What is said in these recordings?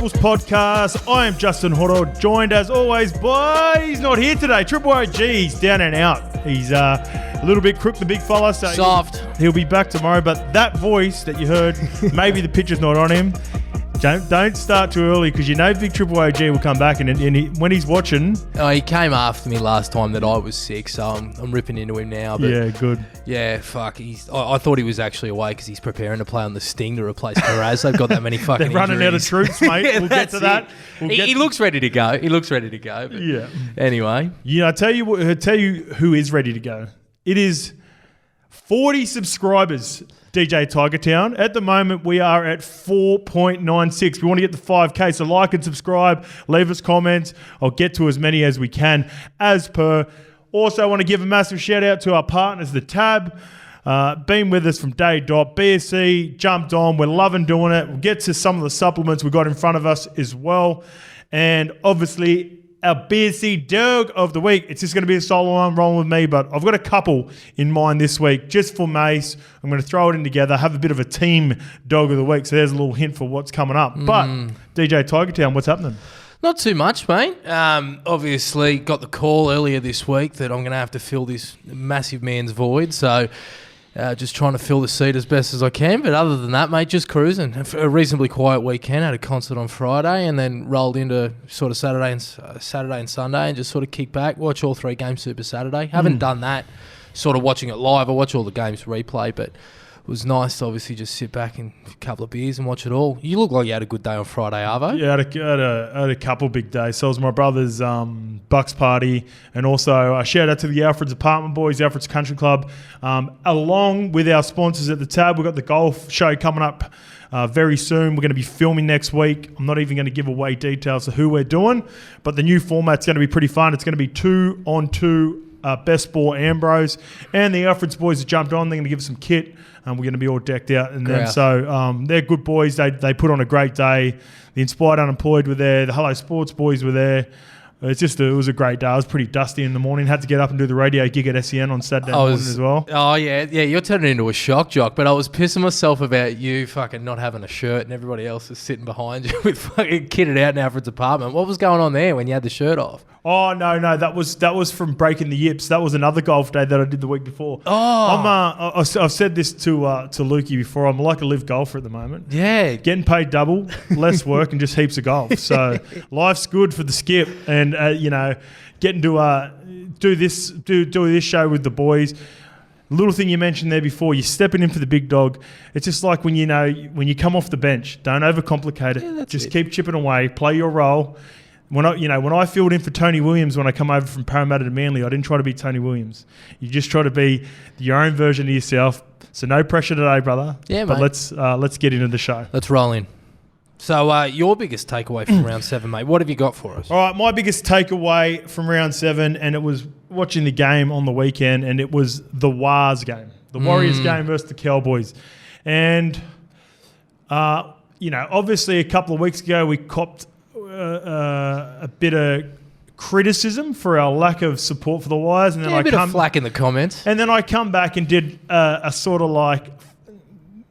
Rebels podcast. I am Justin Horo, joined as always by, he's not here today, Triple OG. He's down and out. He's a little bit crook, the big fella. So soft. He'll be back tomorrow, but that voice that you heard, maybe the picture's not on him. Don't start too early because you know Big Triple OG will come back and when he's watching... Oh, he came after me last time that I was sick, so I'm ripping into him now. But yeah, good. Yeah, fuck. I thought he was actually away because he's preparing to play on the Sting to replace Carraz. They've got that many fucking They're running injuries. out of troops, mate. We'll get to that. He looks ready to go. But yeah. Anyway. Yeah, I'll tell you who is ready to go. It is 40 subscribers, DJ Tiger Town. At the moment, we are at 4.96. We want to get to 5K, so like and subscribe, leave us comments. I'll get to as many as we can, as per. Also, I want to give a massive shout out to our partners, the Tab. Been with us from day dot. BSC jumped on. We're loving doing it. We'll get to some of the supplements we got in front of us as well. And obviously, our BSC Dog of the Week. It's just going to be a solo one rolling with me, but I've got a couple in mind this week just for Mace. I'm going to throw it in together, have a bit of a team Dog of the Week. So there's a little hint for what's coming up. But DJ Tiger Town, what's happening? Not too much, mate. Obviously, got the call earlier this week that I'm going to have to fill this massive man's void. So just trying to fill the seat as best as I can. But other than that, mate, just cruising. A reasonably quiet weekend. Had a concert on Friday and then rolled into sort of Saturday and Sunday and just sort of kick back, watch all 3 games Super Saturday. Haven't done that, sort of watching it live. I watch all the games replay, but it was nice to obviously just sit back and a couple of beers and watch it all. You look like you had a good day on Friday, Arvo. Yeah, I had a couple big days. So it was my brother's Bucks party, and also a shout out to the ALFREDS apartment boys, the ALFREDS Country Club. Along with our sponsors at the Tab, we've got the golf show coming up very soon. We're going to be filming next week. I'm not even going to give away details of who we're doing, but the new format's going to be pretty fun. It's going to be 2-on-2 best ball Ambros, and the ALFREDS boys have jumped on. They're going to give us some kit. We're going to be all decked out. And then, so they're good boys. They put on a great day. The Inspired Unemployed were there. The Hello Sports boys were there. It was a great day. I was pretty dusty in the morning. Had to get up and do the radio gig at SEN on Saturday morning as well. Oh, yeah. Yeah, you're turning into a shock jock. But I was pissing myself about you fucking not having a shirt and everybody else is sitting behind you with fucking kitted out in Alfred's apartment. What was going on there when you had the shirt off? Oh, no. That was from breaking the yips. That was another golf day that I did the week before. Oh. I've said this to Lukey before. I'm like a live golfer at the moment. Yeah. Getting paid double, less work, and just heaps of golf. So life's good for the skip. And, getting to do this show with the boys. Little thing you mentioned there before, you're stepping in for the big dog. It's just like when you come off the bench, don't overcomplicate it. Yeah, just keep chipping away, play your role. When I filled in for Tony Williams when I come over from Parramatta to Manly, I didn't try to be Tony Williams. You just try to be your own version of yourself. So no pressure today, brother. Yeah, but mate. Let's get into the show. Let's roll in. So your biggest takeaway from round 7, mate, what have you got for us? All right, my biggest takeaway from round 7, and it was watching the game on the weekend, and it was the Wars game, the Warriors game versus the Cowboys. And, obviously a couple of weeks ago we copped a bit of criticism for our lack of support for the Wires. And then a bit of flack in the comments. And then I come back and did a sort of like,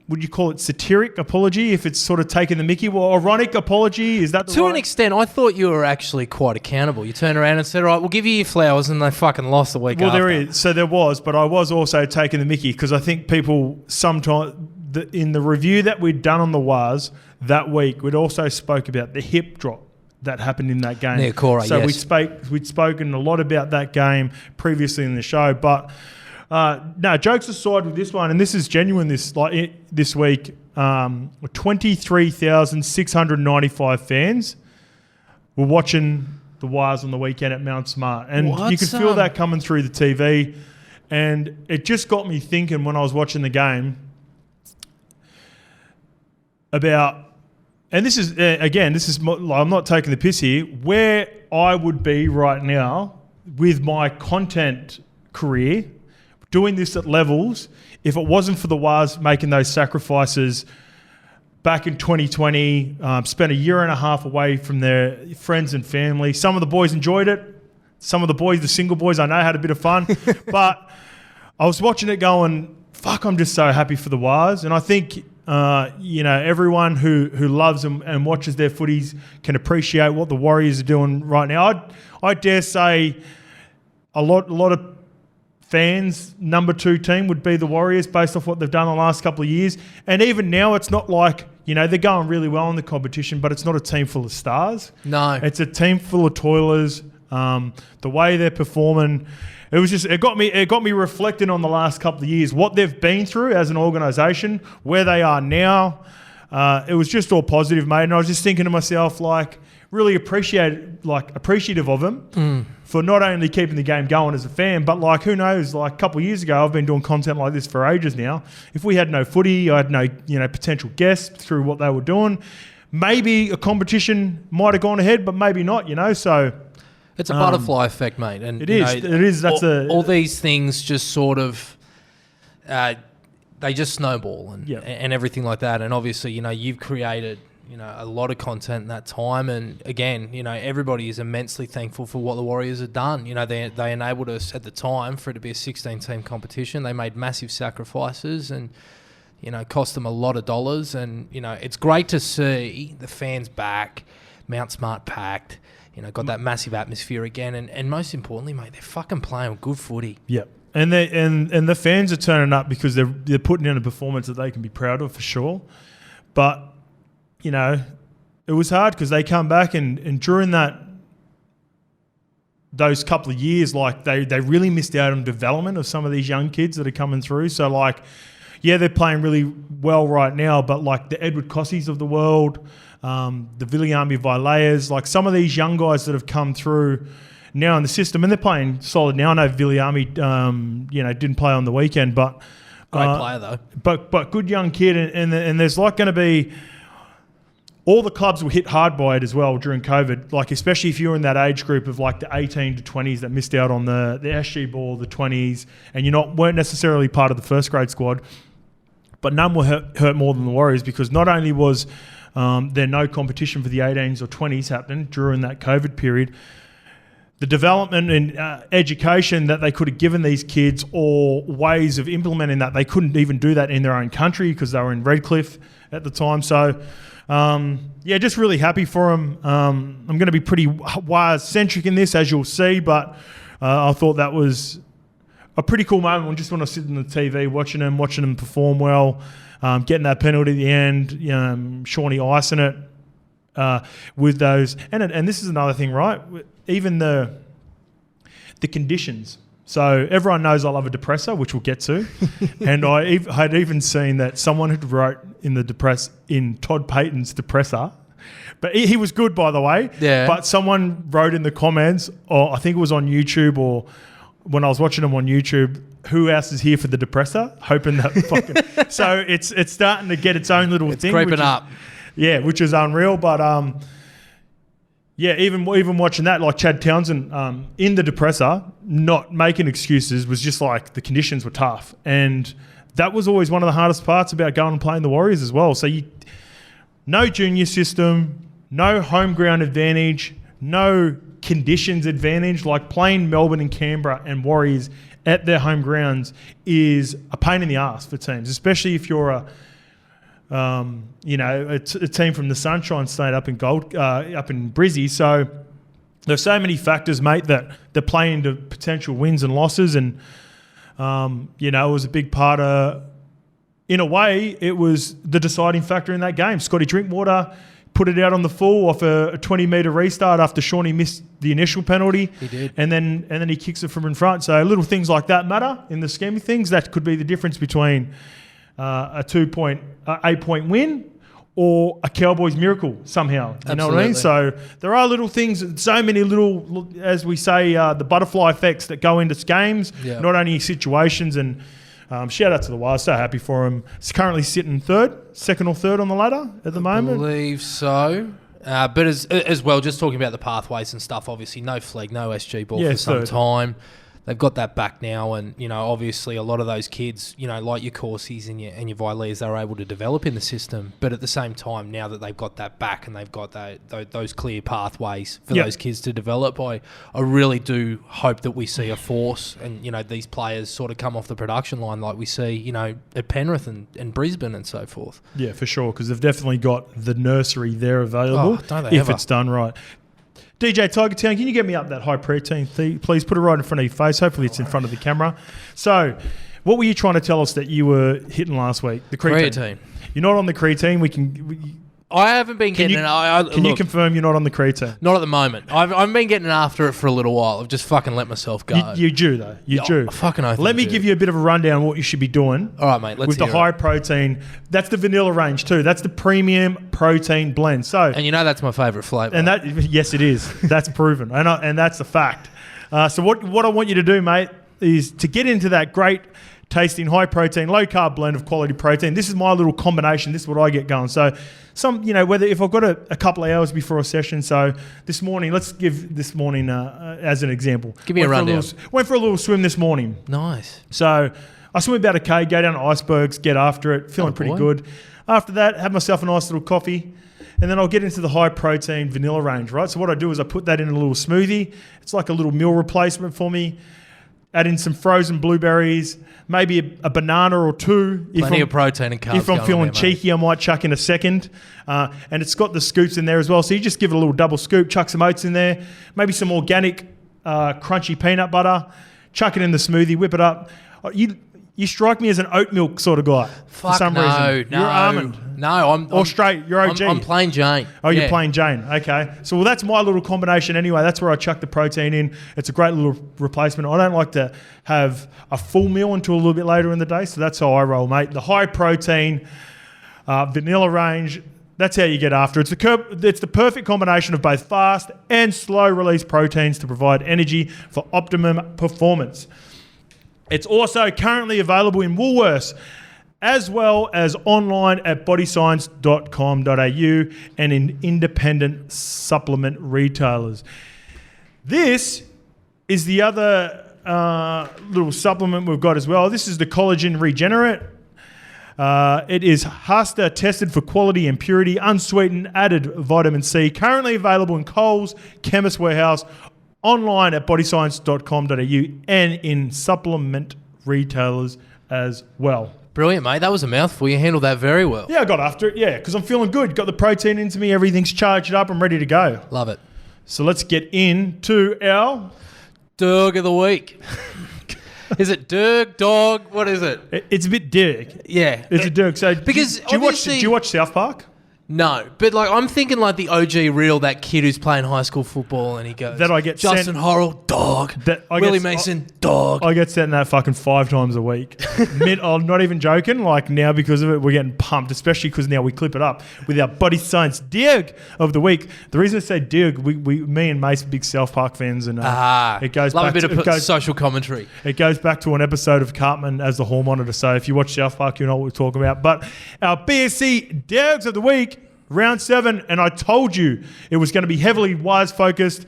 would you call it satiric apology if it's sort of taking the mickey? Well, ironic apology, is that the To an extent, I thought you were actually quite accountable. You turned around and said, all right, we'll give you your flowers, and they fucking lost the week after. Well, there is. So there was, but I was also taking the mickey because I think people sometimes, in the review that we'd done on the Wars that week, we'd also spoke about the hip drop that happened in that game. So yes. we'd spoken a lot about that game previously in the show, but no, jokes aside with this one, and this is genuine. This week, 23,695 fans were watching the Wires on the weekend at Mount Smart, and you could feel that coming through the TV, and it just got me thinking when I was watching the game about. And this is, I'm not taking the piss here, where I would be right now with my content career, doing this at levels, if it wasn't for the Wars making those sacrifices back in 2020, spent a year and a half away from their friends and family. Some of the boys enjoyed it. Some of the boys, the single boys, I know had a bit of fun. But I was watching it going, fuck, I'm just so happy for the Wars. And I think everyone who loves and watches their footies can appreciate what the Warriors are doing right now. I dare say a lot of fans' number 2 team would be the Warriors based off what they've done the last couple of years. And even now, it's not like, they're going really well in the competition, but it's not a team full of stars. No. It's a team full of toilers. The way they're performing, it got me reflecting on the last couple of years, what they've been through as an organisation, where they are now. It was just all positive, mate. And I was just thinking to myself, really appreciative of them for not only keeping the game going as a fan, but who knows, a couple of years ago, I've been doing content like this for ages now. If we had no footy, I had no potential guests through what they were doing, maybe a competition might have gone ahead, but maybe not. So it's a butterfly effect, mate. And it is. It is. That's all these things just sort of they just snowball and everything like that. And obviously, you've created a lot of content in that time. And again, everybody is immensely thankful for what the Warriors have done. They enabled us at the time for it to be a 16-team competition. They made massive sacrifices and, cost them a lot of dollars. And, it's great to see the fans back, Mount Smart packed, got that massive atmosphere again. And most importantly, mate, they're fucking playing with good footy. Yep. And the fans are turning up because they're putting in a performance that they can be proud of for sure. But it was hard because they come back and during those couple of years, they really missed out on development of some of these young kids that are coming through. So they're playing really well right now, but the Edward Cossies of the world, the Viliami Vaileas, some of these young guys that have come through now in the system, and they're playing solid now. I know Viliami, didn't play on the weekend, but great player though. But good young kid, and there's going to be. All the clubs were hit hard by it as well during COVID, especially if you're in that age group of the 18 to 20s that missed out on the SG ball, the 20s, and weren't necessarily part of the first grade squad. But none were hurt more than the Warriors because not only was there no competition for the 18s or 20s happening during that COVID period, the development and education that they could have given these kids or ways of implementing that, they couldn't even do that in their own country because they were in Redcliffe at the time. So, just really happy for them. I'm going to be pretty Wires-centric in this, as you'll see, but I thought that was a pretty cool moment just when I sit on the TV watching them perform well, getting that penalty at the end, Shawnee icing it with those. And this is another thing, right? Even the conditions. So everyone knows I love a depressor, which we'll get to. And I had even seen that someone had wrote in Todd Payton's depressor. But he was good, by the way. Yeah. But someone wrote in the comments, or I think it was on YouTube, or when I was watching him on YouTube, who else is here for the depressor? Hoping that fucking... So it's starting to get its own little thing. It's creeping up. Yeah, which is unreal. But... even watching that, Chad Townsend in the depressor, not making excuses, was just the conditions were tough. And that was always one of the hardest parts about going and playing the Warriors as well. So no junior system, no home ground advantage, no conditions advantage. Playing Melbourne and Canberra and Warriors at their home grounds is a pain in the ass for teams, especially if you're a team from the Sunshine State up in Brizzy. So there's so many factors, mate, that they're playing into potential wins and losses. And, it was a big part of, in a way, it was the deciding factor in that game. Scotty Drinkwater put it out on the full off a 20-metre restart after Shawnee missed the initial penalty. He did. And then he kicks it from in front. So little things like that matter in the scheme of things. That could be the difference between a 8-point win or a Cowboys miracle somehow. You know what I mean? So there are little things, so many little, as we say, the butterfly effects that go into games, not only situations. And shout out to the Wires, so happy for him. He's currently sitting second or third on the ladder at the moment. I believe so. But as well, just talking about the pathways and stuff, obviously no flag, no SG ball for some time. they've got that back now, and obviously a lot of those kids, like your Corsies and your Vileas, they're able to develop in the system. But at the same time, now that they've got that back and they've got those clear pathways for those kids to develop, I really do hope that we see a force and these players sort of come off the production line like we see at Penrith and Brisbane and so forth. Yeah, for sure, because they've definitely got the nursery there available if it's done right. DJ Tiger Town, can you get me up that high protein, please? Put it right in front of your face. Hopefully it's in front of the camera. So, what were you trying to tell us that you were hitting last week? The creatine. You're not on the creatine. I haven't been getting it. Can you confirm you're not on the creatine? Not at the moment. I've been getting after it for a little while. I've just fucking let myself go. You do, though. You do. Fucking oath. Let me give you a bit of a rundown on what you should be doing. All right, mate. With the high protein. That's the vanilla range, too. That's the premium protein blend. So, and that's my favourite flavour. And yes, it is. That's proven. And that's a fact. So what I want you to do, mate, is to get into that great tasting high protein, low carb blend of quality protein. This is my little combination. This is what I get going. So whether if I've got a couple of hours before a session. So this morning, let's give this morning as an example. Give me a rundown. Went for a little swim this morning. Nice. So I swim about a K, go down to icebergs, get after it, feeling pretty good. After that, have myself a nice little coffee. And then I'll get into the high protein vanilla range, right? So what I do is I put that in a little smoothie. It's like a little meal replacement for me. Add in some frozen blueberries, maybe a banana or two. Plenty of protein and carbs. If I'm feeling cheeky, I might chuck in a second. And it's got the scoops in there as well. So you just give it a little double scoop, chuck some oats in there, maybe some organic crunchy peanut butter, chuck it in the smoothie, whip it up. You strike me as an oat milk sort of guy for some reason. No, you're almond. No, I'm straight. You're OG. I'm plain Jane. Oh, you're plain Jane. Okay. So that's my little combination anyway. That's where I chuck the protein in. It's a great little replacement. I don't like to have a full meal until a little bit later in the day. So that's how I roll, mate. The high protein vanilla range. That's how you get after it. It's the perfect combination of both fast and slow release proteins to provide energy for optimum performance. It's also currently available in Woolworths as well as online at bodyscience.com.au and in independent supplement retailers. This is the other little supplement we've got as well. This is the Collagen Regenerate. It is HASTA tested for quality and purity, unsweetened, added vitamin C. Currently available in Coles, Chemist Warehouse, online at bodyscience.com.au and in supplement retailers as well. Brilliant, mate. That was a mouthful. You handled that very well. Yeah, I got after it. Yeah, because I'm feeling good. Got the protein into me. Everything's charged up. I'm ready to go. Love it. So let's get into our Dog of the week. Is it Dirk, Dog? What is it? It's a bit Dirk. Yeah. It's a Dirk. So because do you watch South Park? No, but I'm thinking like the OG reel, that kid who's playing high school football and he goes, that I get Justin Horo, dog. Willie Mason, dog. I get sent that fucking 5 times a week. I'm not even joking. Like now because of it, we're getting pumped, especially because now we clip it up with our Body Science DOWG of the week. The reason I say DOWG, me and Mace are big South Park fans, and it goes love back a bit of social commentary. It goes back to an episode of Cartman as the hall monitor. So if you watch South Park, you know what we're talking about. But our BSC DOWGs of the week. Round 7, and I told you it was going to be heavily wise focused.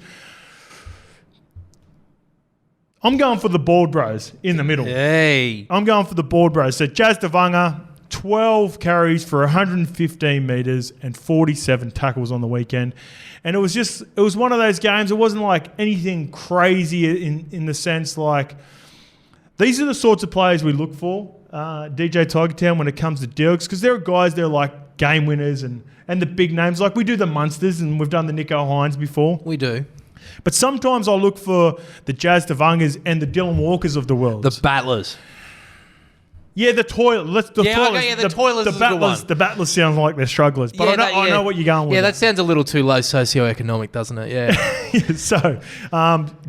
I'm going for the board bros in the middle. Hey. I'm going for the board bros. So Jazz Davanga, 12 carries for 115 metres and 47 tackles on the weekend. And it was one of those games. It wasn't like anything crazy in the sense like these are the sorts of players we look for, DJ Tiger Town, when it comes to DOWGs, because there are guys that are like game winners and the big names. Like we do the Munsters and we've done the Nico Hines before. We do. But sometimes I look for the Jazz Davangas and the Dylan Walkers of the world. The Battlers. Yeah, the toilers. The toilers is a good one. The Battlers sound like they're strugglers. But I know what you're going with. Yeah, that sounds a little too low socioeconomic, doesn't it? Yeah. So,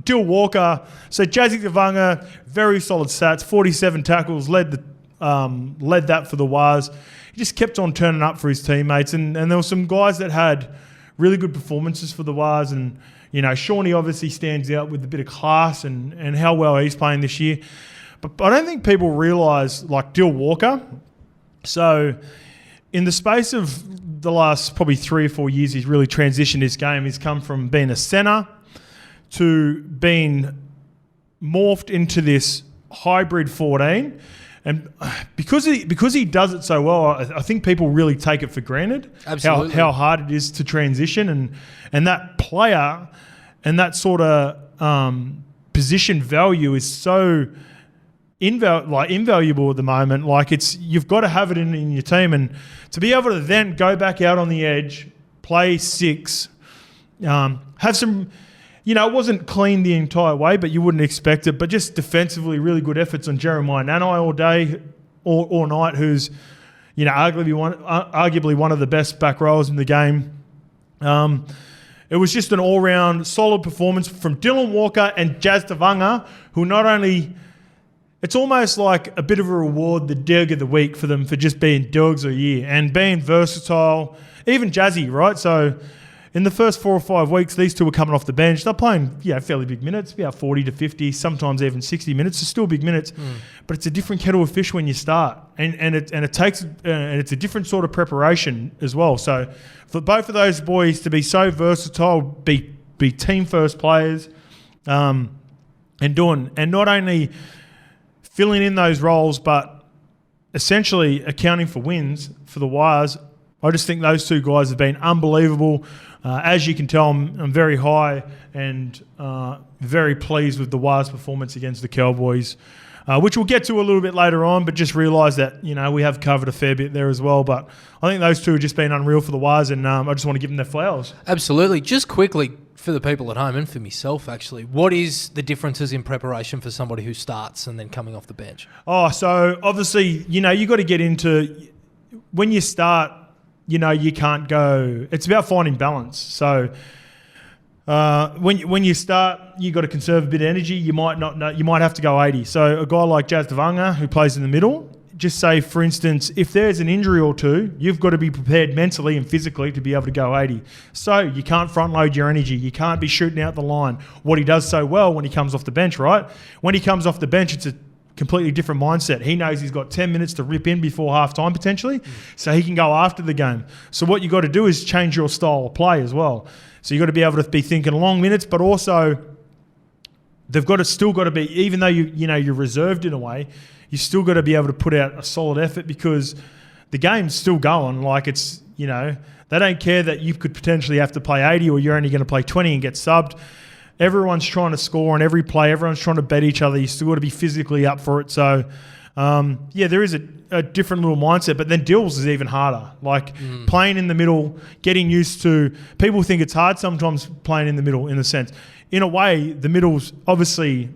Dill Walker. So Jazzy Davanga, very solid stats. 47 tackles, led that for the Wars. He just kept on turning up for his teammates, and there were some guys that had really good performances for the Wars, and Shawnee obviously stands out with a bit of class and how well he's playing this year. But I don't think people realise, like Dill Walker. So in the space of the last probably 3 or 4 years, he's really transitioned his game. He's come from being a centre to being morphed into this hybrid 14. And because he does it so well, I think people really take it for granted. Absolutely. How hard it is to transition, and that player and that sort of position value is so invaluable at the moment. Like you've got to have it in your team, and to be able to then go back out on the edge, play 6, have some. It wasn't clean the entire way, but you wouldn't expect it. But just defensively, really good efforts on Jeremiah Nanai all day, all night, who's, arguably one of the best back rowers in the game. It was just an all-round solid performance from Dylan Walker and Jazz Tavanga, who not only... It's almost like a bit of a reward, the DOG of the week for them for just being DOGs a year and being versatile, even Jazzy, right? So... in the first 4 or 5 weeks, these two were coming off the bench. They're playing, fairly big minutes, about 40 to 50, sometimes even 60 minutes. It's still big minutes, but it's a different kettle of fish when you start, and it's a different sort of preparation as well. So, for both of those boys to be so versatile, be team first players, and not only filling in those roles, but essentially accounting for wins for the Wires. I just think those two guys have been unbelievable. As you can tell, I'm very high and very pleased with the Wires' performance against the Cowboys, which we'll get to a little bit later on, but just realise that, we have covered a fair bit there as well. But I think those two have just been unreal for the Wires, and I just want to give them their flowers. Absolutely. Just quickly, for the people at home and for myself, actually, what is the differences in preparation for somebody who starts and then coming off the bench? Oh, so obviously, you got to get into... When you start... you can't go... It's about finding balance. So when you start, you got to conserve a bit of energy. You might not know, you might have to go 80. So a guy like Jazz Tavanga, who plays in the middle, just say, for instance, if there's an injury or two, you've got to be prepared mentally and physically to be able to go 80. So you can't front load your energy. You can't be shooting out the line. What he does so well when he comes off the bench, right? When he comes off the bench, it's a completely different mindset. He knows he's got 10 minutes to rip in before half-time potentially, so he can go after the game. So what you got to do is change your style of play as well. So you got to be able to be thinking long minutes, but also still got to be, even though you're reserved in a way, you still got to be able to put out a solid effort, because the game's still going. Like it's, they don't care that you could potentially have to play 80 or you're only going to play 20 and get subbed. Everyone's trying to score on every play. Everyone's trying to bet each other. You still got to be physically up for it. So, there is a different little mindset. But then Dills is even harder. Like playing in the middle, getting used to... People think it's hard sometimes playing in the middle, in a sense. In a way, the middle's obviously...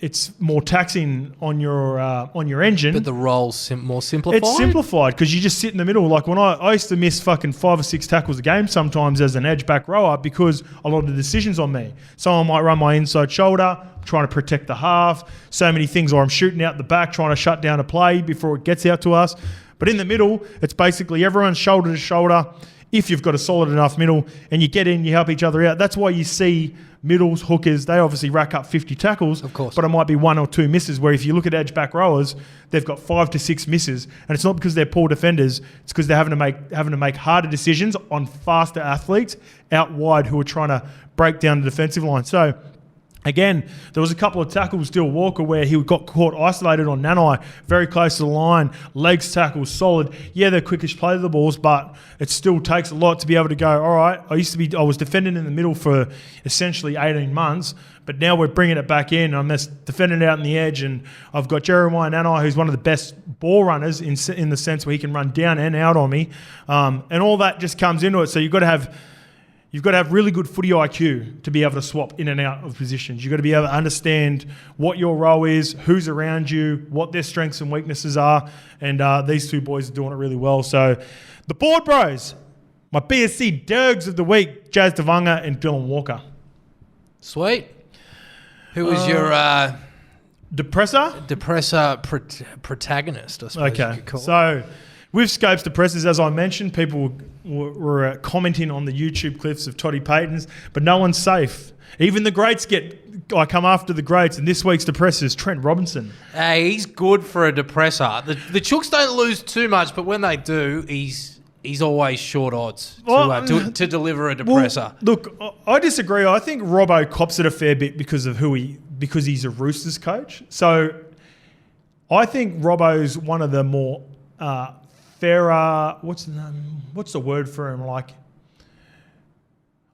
It's more taxing on your engine. But the role's more simplified? It's simplified because you just sit in the middle. Like when I used to miss fucking 5 or 6 tackles a game sometimes as an edge back rower because a lot of the decisions on me. Someone might run my inside shoulder, trying to protect the half, so many things, or I'm shooting out the back, trying to shut down a play before it gets out to us. But in the middle, it's basically everyone's shoulder to shoulder. If you've got a solid enough middle and you get in, you help each other out. That's why you see middles, hookers, they obviously rack up 50 tackles, of course, but it might be 1 or 2 misses, where if you look at edge back rowers, they've got 5 to 6 misses. And it's not because they're poor defenders, it's because they're having to make harder decisions on faster athletes out wide who are trying to break down the defensive line. So again, there was a couple of tackles, Dill Walker, where he got caught isolated on Nanai, very close to the line, legs tackles, solid. Yeah, they're quickish play the balls, but it still takes a lot to be able to go, all right, I was defending in the middle for essentially 18 months, but now we're bringing it back in. I'm just defending out on the edge, and I've got Jeremiah Nanai, who's one of the best ball runners in the sense where he can run down and out on me, and all that just comes into it. So you've got to have really good footy IQ to be able to swap in and out of positions. You've got to be able to understand what your role is, who's around you, what their strengths and weaknesses are, and these two boys are doing it really well. So the Board Bros, my BSC Dergs of the week, Jazz Tavanga and Dylan Walker. Sweet. Who was your... Depressor? Depressor protagonist, I suppose you could call it. So... With Scopes Depressors, as I mentioned, people were commenting on the YouTube clips of Toddy Payton's, but no one's safe. Even the greats come after the greats, and this week's Depressors, Trent Robinson. Hey, he's good for a depressor. The Chooks don't lose too much, but when they do, he's always short odds to deliver a depressor. Well, look, I disagree. I think Robbo cops it a fair bit because of who he because he's a Roosters coach. So I think Robbo's one of the more fairer. What's the word for him? Like,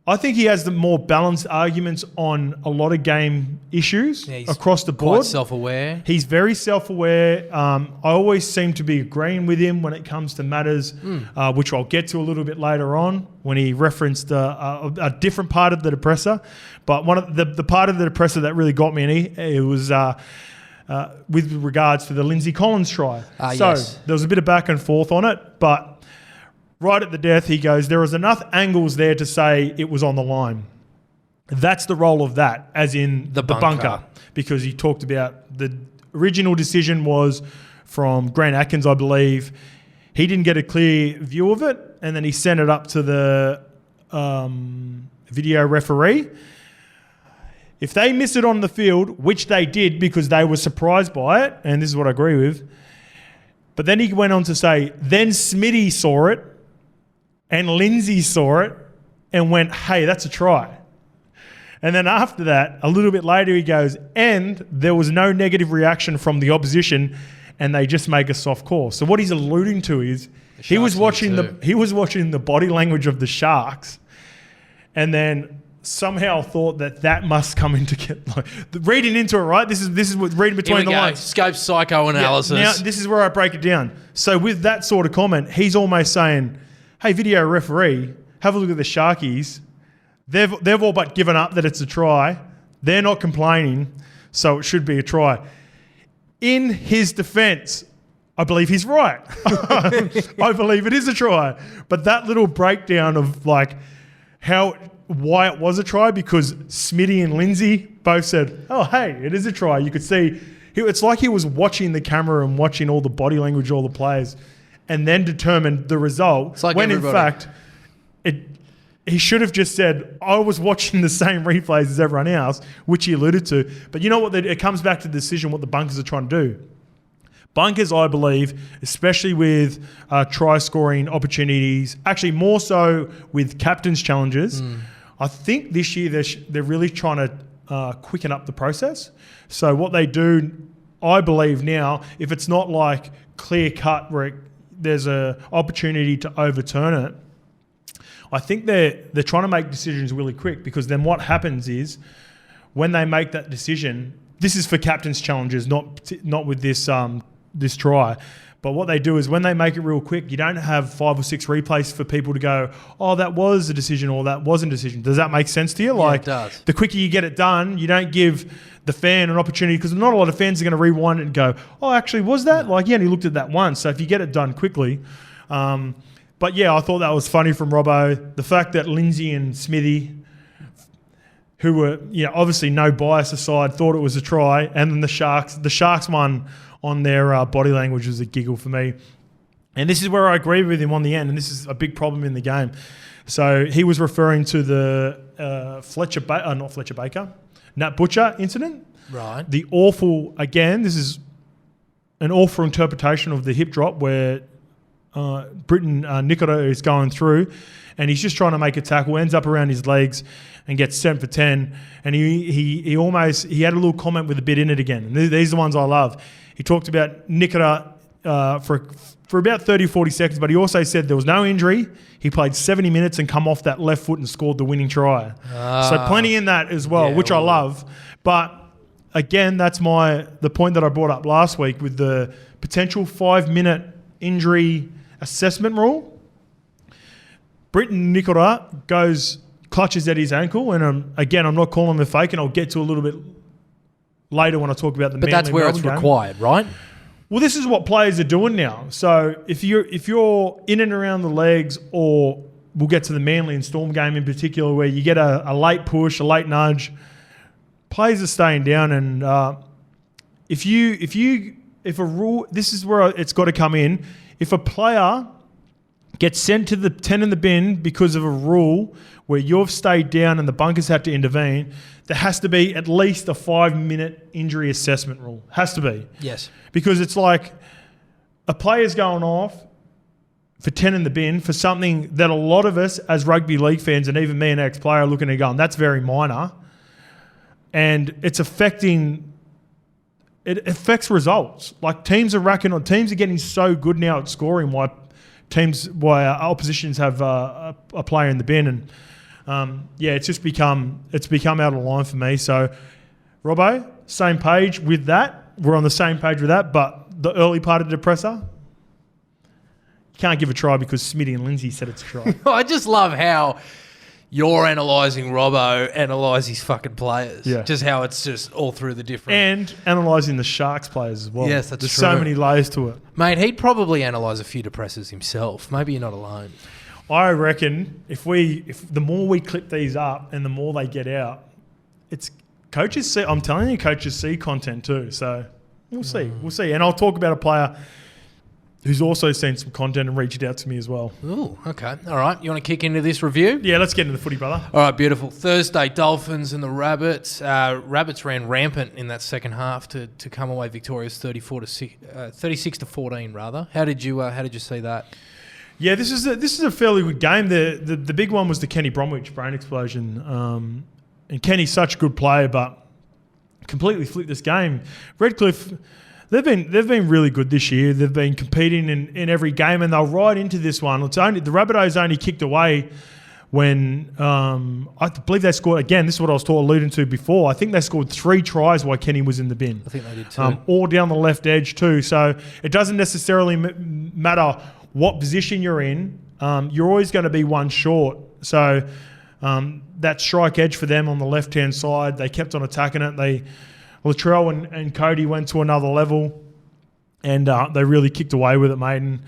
I think he has the more balanced arguments on a lot of game issues across the board. Quite self-aware. He's very self-aware. I always seem to be agreeing with him when it comes to matters, which I'll get to a little bit later on when he referenced a different part of the depressor. But one of the part of the depressor that really got me, and it was with regards to the Lindsay Collins try. There was a bit of back and forth on it, but right at the death, he goes, there was enough angles there to say it was on the line. That's the role of that, as in the bunker. Because he talked about the original decision was from Grant Atkins, I believe. He didn't get a clear view of it, and then he sent it up to the video referee. If they miss it on the field, which they did because they were surprised by it, and this is what I agree with, but then he went on to say, then Smitty saw it, and Lindsay saw it and went, hey, that's a try. And then after that, a little bit later, he goes, and there was no negative reaction from the opposition, and they just make a soft call. So what he's alluding to is he was watching the body language of the Sharks, and then somehow thought that must come into reading into it, right? This is what reading between the lines. Scope psychoanalysis. Now this is where I break it down. So with that sort of comment, he's almost saying, hey, video referee, have a look at the Sharkies. They've all but given up that it's a try. They're not complaining, so it should be a try. In his defence, I believe he's right. I believe it is a try. But that little breakdown of like why it was a try, because Smitty and Lindsay both said, oh, hey, it is a try. You could see, it's like he was watching the camera and watching all the body language, all the players, and then determined the result, like when everybody. In fact, he should have just said, I was watching the same replays as everyone else, which he alluded to. But you know what? It comes back to the decision what the bunkers are trying to do. Bunkers, I believe, especially with try-scoring opportunities, actually more so with captain's challenges, I think this year they're really trying to quicken up the process. So what they do, I believe now, if it's not like clear-cut where there's an opportunity to overturn it, I think they're trying to make decisions really quick, because then what happens is when they make that decision, this is for captain's challenges, not with this try. But what they do is when they make it real quick, you don't have 5 or 6 replays for people to go, oh, that was a decision or that wasn't a decision. Does that make sense to you? Yeah, it does. The quicker you get it done, you don't give the fan an opportunity, because not a lot of fans are going to rewind it and go, oh, actually, was that? Like, he only looked at that once. So if you get it done quickly. But yeah, I thought that was funny from Robbo. The fact that Lindsay and Smithy, who were, obviously no bias aside, thought it was a try, and then the Sharks one on their body language was a giggle for me. And this is where I agree with him on the end, and this is a big problem in the game. So he was referring to the Nat Butcher incident. Right. The awful, again, this is an awful interpretation of the hip drop where Britton Nikota is going through, and he's just trying to make a tackle, ends up around his legs and gets sent for 10. And he had a little comment with a bit in it again. And these are the ones I love. He talked about Nikota for about 30, 40 seconds, but he also said there was no injury. He played 70 minutes and come off that left foot and scored the winning try. So plenty in that as well, which I love. But again, that's the point that I brought up last week with the potential 5-minute injury assessment rule. Britton Nikora clutches at his ankle, and again, I'm not calling him a fake, and I'll get to a little bit later when I talk about the Manly. But that's where it's required, right? Well, this is what players are doing now. So if you're in and around the legs, or we'll get to the Manly and Storm game in particular, where you get a late push, a late nudge, players are staying down, and if a rule, this is where it's got to come in. If a player gets sent to the 10 in the bin because of a rule where you've stayed down and the bunkers had to intervene, there has to be at least a 5-minute injury assessment rule. Has to be. Yes. Because it's like a player's going off for 10 in the bin for something that a lot of us as rugby league fans, and even me, an ex-player, are looking at going, that's very minor. and it affects results. Like teams are getting so good now at scoring why oppositions have a player in the bin, and it's become out of line for me. So Robbo, same page with that. We're on the same page with that, but the early part of the depressor, you can't give a try because Smitty and Lindsay said it's a try. I just love how you're analysing Robbo, analyse his fucking players. Yeah. Just how it's just all through the different... And analysing the Sharks players as well. Yes, that's There's true. so many layers to it. Mate, he'd probably analyse a few depressors himself. Maybe you're not alone. I reckon if the more we clip these up and the more they get out, it's coaches see. I'm telling you, coaches see content too. So we'll see. We'll see. And I'll talk about a player who's also seen some content and reached out to me as well. Ooh, okay. All right. You want to kick into this review? Yeah, let's get into the footy, brother. All right, beautiful. Thursday, Dolphins and the Rabbits. Rabbits ran rampant in that second half to come away victorious 36-14 rather. How did you see that? Yeah, this is a fairly good game. The big one was the Kenny Bromwich brain explosion. And Kenny's such a good player, but completely flipped this game. Redcliffe, they've been really good this year. They've been competing in every game, and they'll right into this one. The Rabbitohs only kicked away when I believe they scored again. This is what I was alluding to before. I think they scored 3 tries while Kenny was in the bin. I think they did too. All down the left edge too. So it doesn't necessarily matter what position you're in. You're always going to be one short. So that strike edge for them on the left-hand side, they kept on attacking it. Latrell and Cody went to another level, and they really kicked away with it, mate. And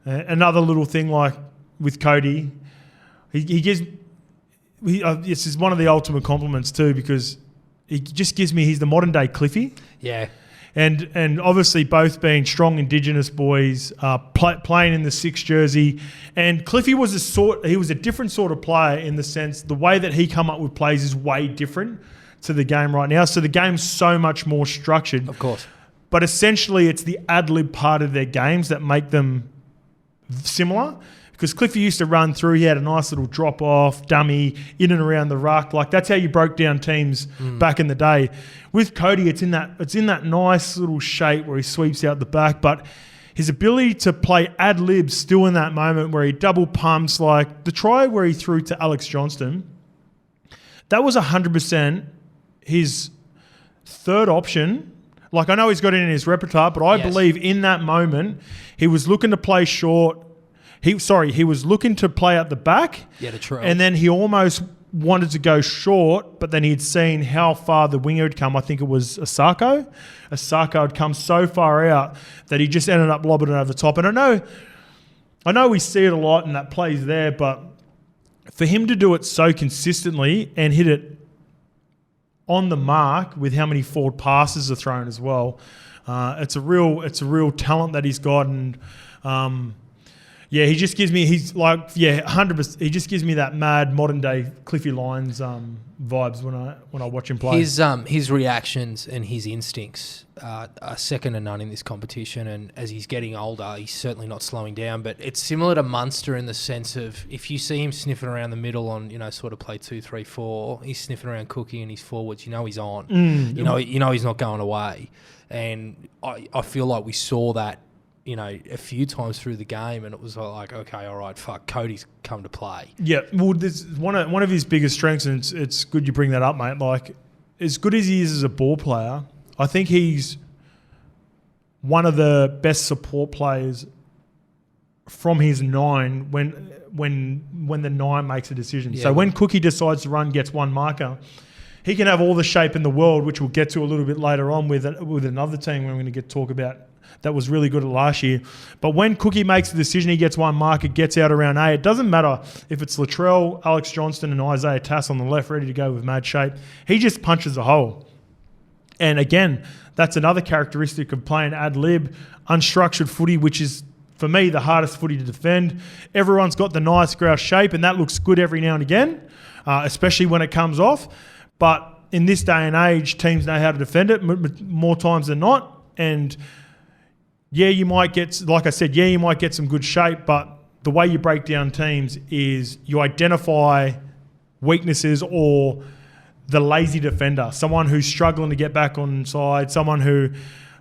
another little thing like with Cody, this is one of the ultimate compliments too, because he just gives me, he's the modern-day Cliffy. Yeah. And obviously both being strong Indigenous boys, playing in the 6 jersey. And Cliffy was a different sort of player in the sense the way that he come up with plays is way different to the game right now. So the game's so much more structured. Of course. But essentially it's the ad-lib part of their games that make them similar. Because Cliffy used to run through, he had a nice little drop-off, dummy, in and around the ruck. Like, that's how you broke down teams back in the day. With Cody, it's in that nice little shape where he sweeps out the back. But his ability to play ad-libs still in that moment where he double pumps, like the try where he threw to Alex Johnston, that was 100% his third option. Like, I know he's got it in his repertoire, but I believe in that moment, he was looking to play short. He was looking to play at the back. Yeah, to trail. And then he almost wanted to go short, but then he'd seen how far the winger had come. I think it was Asako. Asako had come so far out that he just ended up lobbing it over the top. And I know we see it a lot and that play's there, but for him to do it so consistently and hit it on the mark with how many forward passes are thrown as well, it's a real talent that he's got. And yeah, he just gives me, 100%. He just gives me that mad modern day Cliffy Lyons vibes when I watch him play. His reactions and his instincts are second to none in this competition. And as he's getting older, he's certainly not slowing down. But it's similar to Munster in the sense of if you see him sniffing around the middle on sort of play 2, 3, 4, he's sniffing around Cookie and his forwards. He's on. You know he's not going away. And I feel like we saw that a few times through the game, and it was like, okay, all right, fuck, Cody's come to play. Yeah, well, this one of his biggest strengths, and it's good you bring that up, mate. Like, as good as he is as a ball player, I think he's one of the best support players from his 9 when the 9 makes a decision. Yeah. So when Cookie decides to run, gets one marker, he can have all the shape in the world, which we'll get to a little bit later on with another team we're going to talk about. That was really good at last year. But when Cookie makes the decision, he gets one marker, gets out around A. It doesn't matter if it's Latrell, Alex Johnston and Isaiah Tass on the left ready to go with mad shape. He just punches a hole. And again, that's another characteristic of playing ad-lib, unstructured footy, which is, for me, the hardest footy to defend. Everyone's got the nice grouse shape, and that looks good every now and again, especially when it comes off. But in this day and age, teams know how to defend it more times than not. And yeah, you might get, like I said, you might get some good shape, but the way you break down teams is you identify weaknesses or the lazy defender, someone who's struggling to get back on side, someone who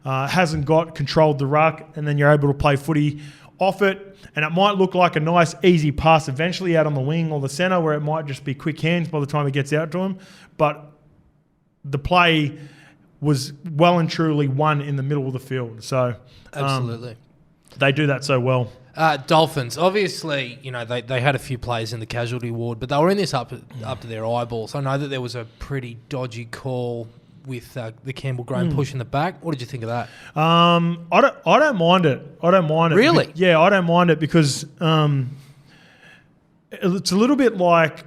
hasn't controlled the ruck, and then you're able to play footy off it, and it might look like a nice, easy pass eventually out on the wing or the centre where it might just be quick hands by the time it gets out to him, but the play was well and truly won in the middle of the field. So Absolutely. They do that so well. Dolphins, obviously, they had a few players in the casualty ward, but they were in this up to their eyeballs. I know that there was a pretty dodgy call with the Campbell Graham push in the back. What did you think of that? I don't mind it. I don't mind it. Really? Yeah, I don't mind it because it's a little bit like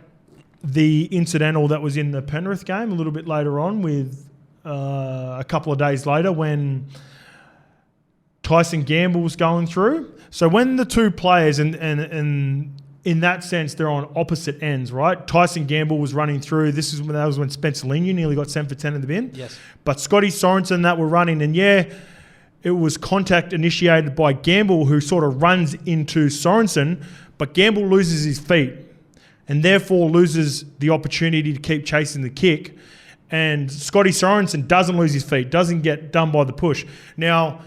the incidental that was in the Penrith game a little bit later on with a couple of days later when Tyson Gamble was going through. So when the two players, and in that sense, they're on opposite ends, right? Tyson Gamble was running through. That was when Spencer Leniu nearly got sent for 10 in the bin. Yes. But Scotty Sorensen that were running, and it was contact initiated by Gamble, who sort of runs into Sorensen, but Gamble loses his feet and therefore loses the opportunity to keep chasing the kick. And Scotty Sorensen doesn't lose his feet, doesn't get done by the push. Now,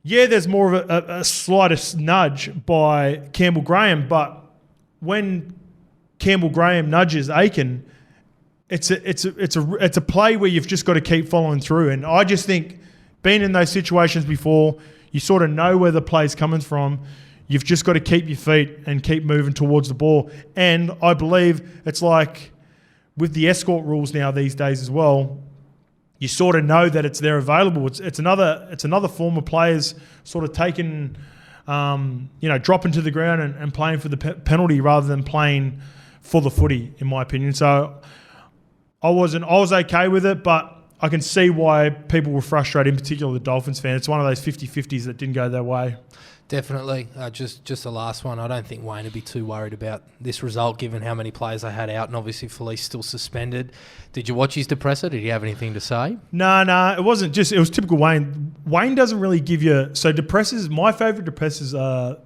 there's more of a slightest nudge by Campbell Graham, but when Campbell Graham nudges Aiken, it's a play where you've just got to keep following through. And I just think, being in those situations before, you sort of know where the play's coming from. You've just got to keep your feet and keep moving towards the ball. And I believe it's like with the escort rules now these days as well, you sort of know that it's there available. It's another form of players sort of taking, dropping to the ground and playing for the penalty rather than playing for the footy, in my opinion. So I was okay with it, but I can see why people were frustrated, in particular the Dolphins fan. It's one of those 50-50s that didn't go their way. Definitely. Just the last one. I don't think Wayne would be too worried about this result given how many players they had out, and obviously Felice still suspended. Did you watch his depressor? Did he have anything to say? No, it wasn't it was typical Wayne. Wayne doesn't really give you... So depressors, my favourite depressors are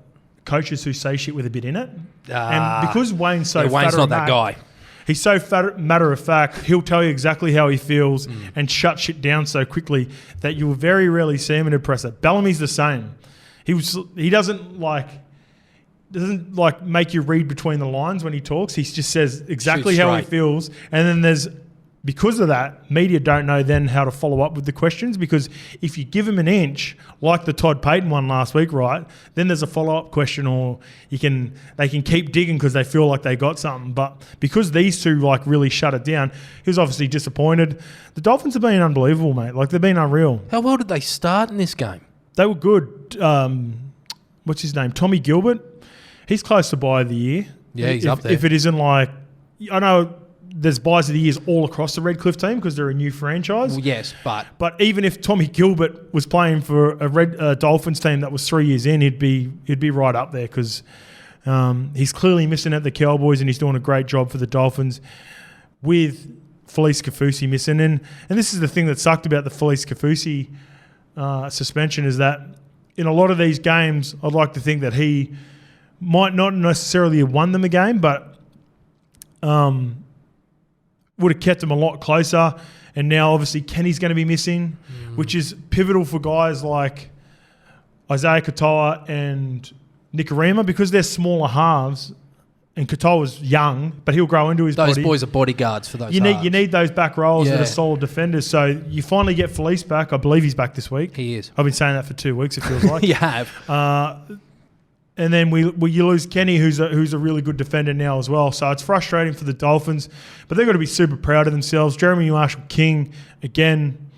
coaches who say shit with a bit in it. And because Wayne's Wayne's not that guy. He's so matter of fact, he'll tell you exactly how he feels and shut shit down so quickly that you'll very rarely see him in a depressor. Bellamy's the same. He doesn't make you read between the lines when he talks. He just says exactly how he feels. And then because of that, media don't know then how to follow up with the questions, because if you give them an inch, like the Todd Payton one last week, right, then there's a follow-up question, or they can keep digging because they feel like they got something. But because these two really shut it down, he was obviously disappointed. The Dolphins have been unbelievable, mate. They've been unreal. How well did they start in this game? They were good. What's his name? Tommy Gilbert. He's close to buy of the year. Yeah, he's up there. If it isn't I know there's buys of the years all across the Redcliffe team because they're a new franchise. Well, yes, but even if Tommy Gilbert was playing for a Dolphins team that was 3 years in, he'd be right up there because he's clearly missing at the Cowboys and he's doing a great job for the Dolphins with Felice Kaufusi missing. And this is the thing that sucked about the Felice Kaufusi suspension, is that in a lot of these games, I'd like to think that he might not necessarily have won them a game, but would have kept them a lot closer. And now, obviously, Kenny's going to be missing, which is pivotal for guys like Isaiah Katoa and Nikorima, because they're smaller halves. And Katoa's young, but he'll grow into his body. Those boys are bodyguards for those You need those back rows that are solid defenders. So you finally get Felice back. I believe he's back this week. He is. I've been saying that for 2 weeks, it feels like. You have. And then you lose Kenny, who's a really good defender now as well. So it's frustrating for the Dolphins, but they've got to be super proud of themselves. Jeremy Marshall-King, again,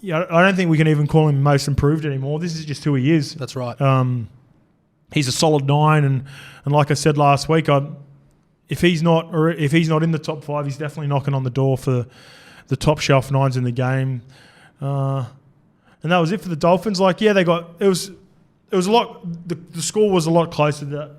I don't think we can even call him most improved anymore. This is just who he is. That's right. He's a solid 9, and like I said last week, if he's not in the top 5, he's definitely knocking on the door for the top shelf 9s in the game. And that was it for the Dolphins. It was a lot. The score was a lot closer.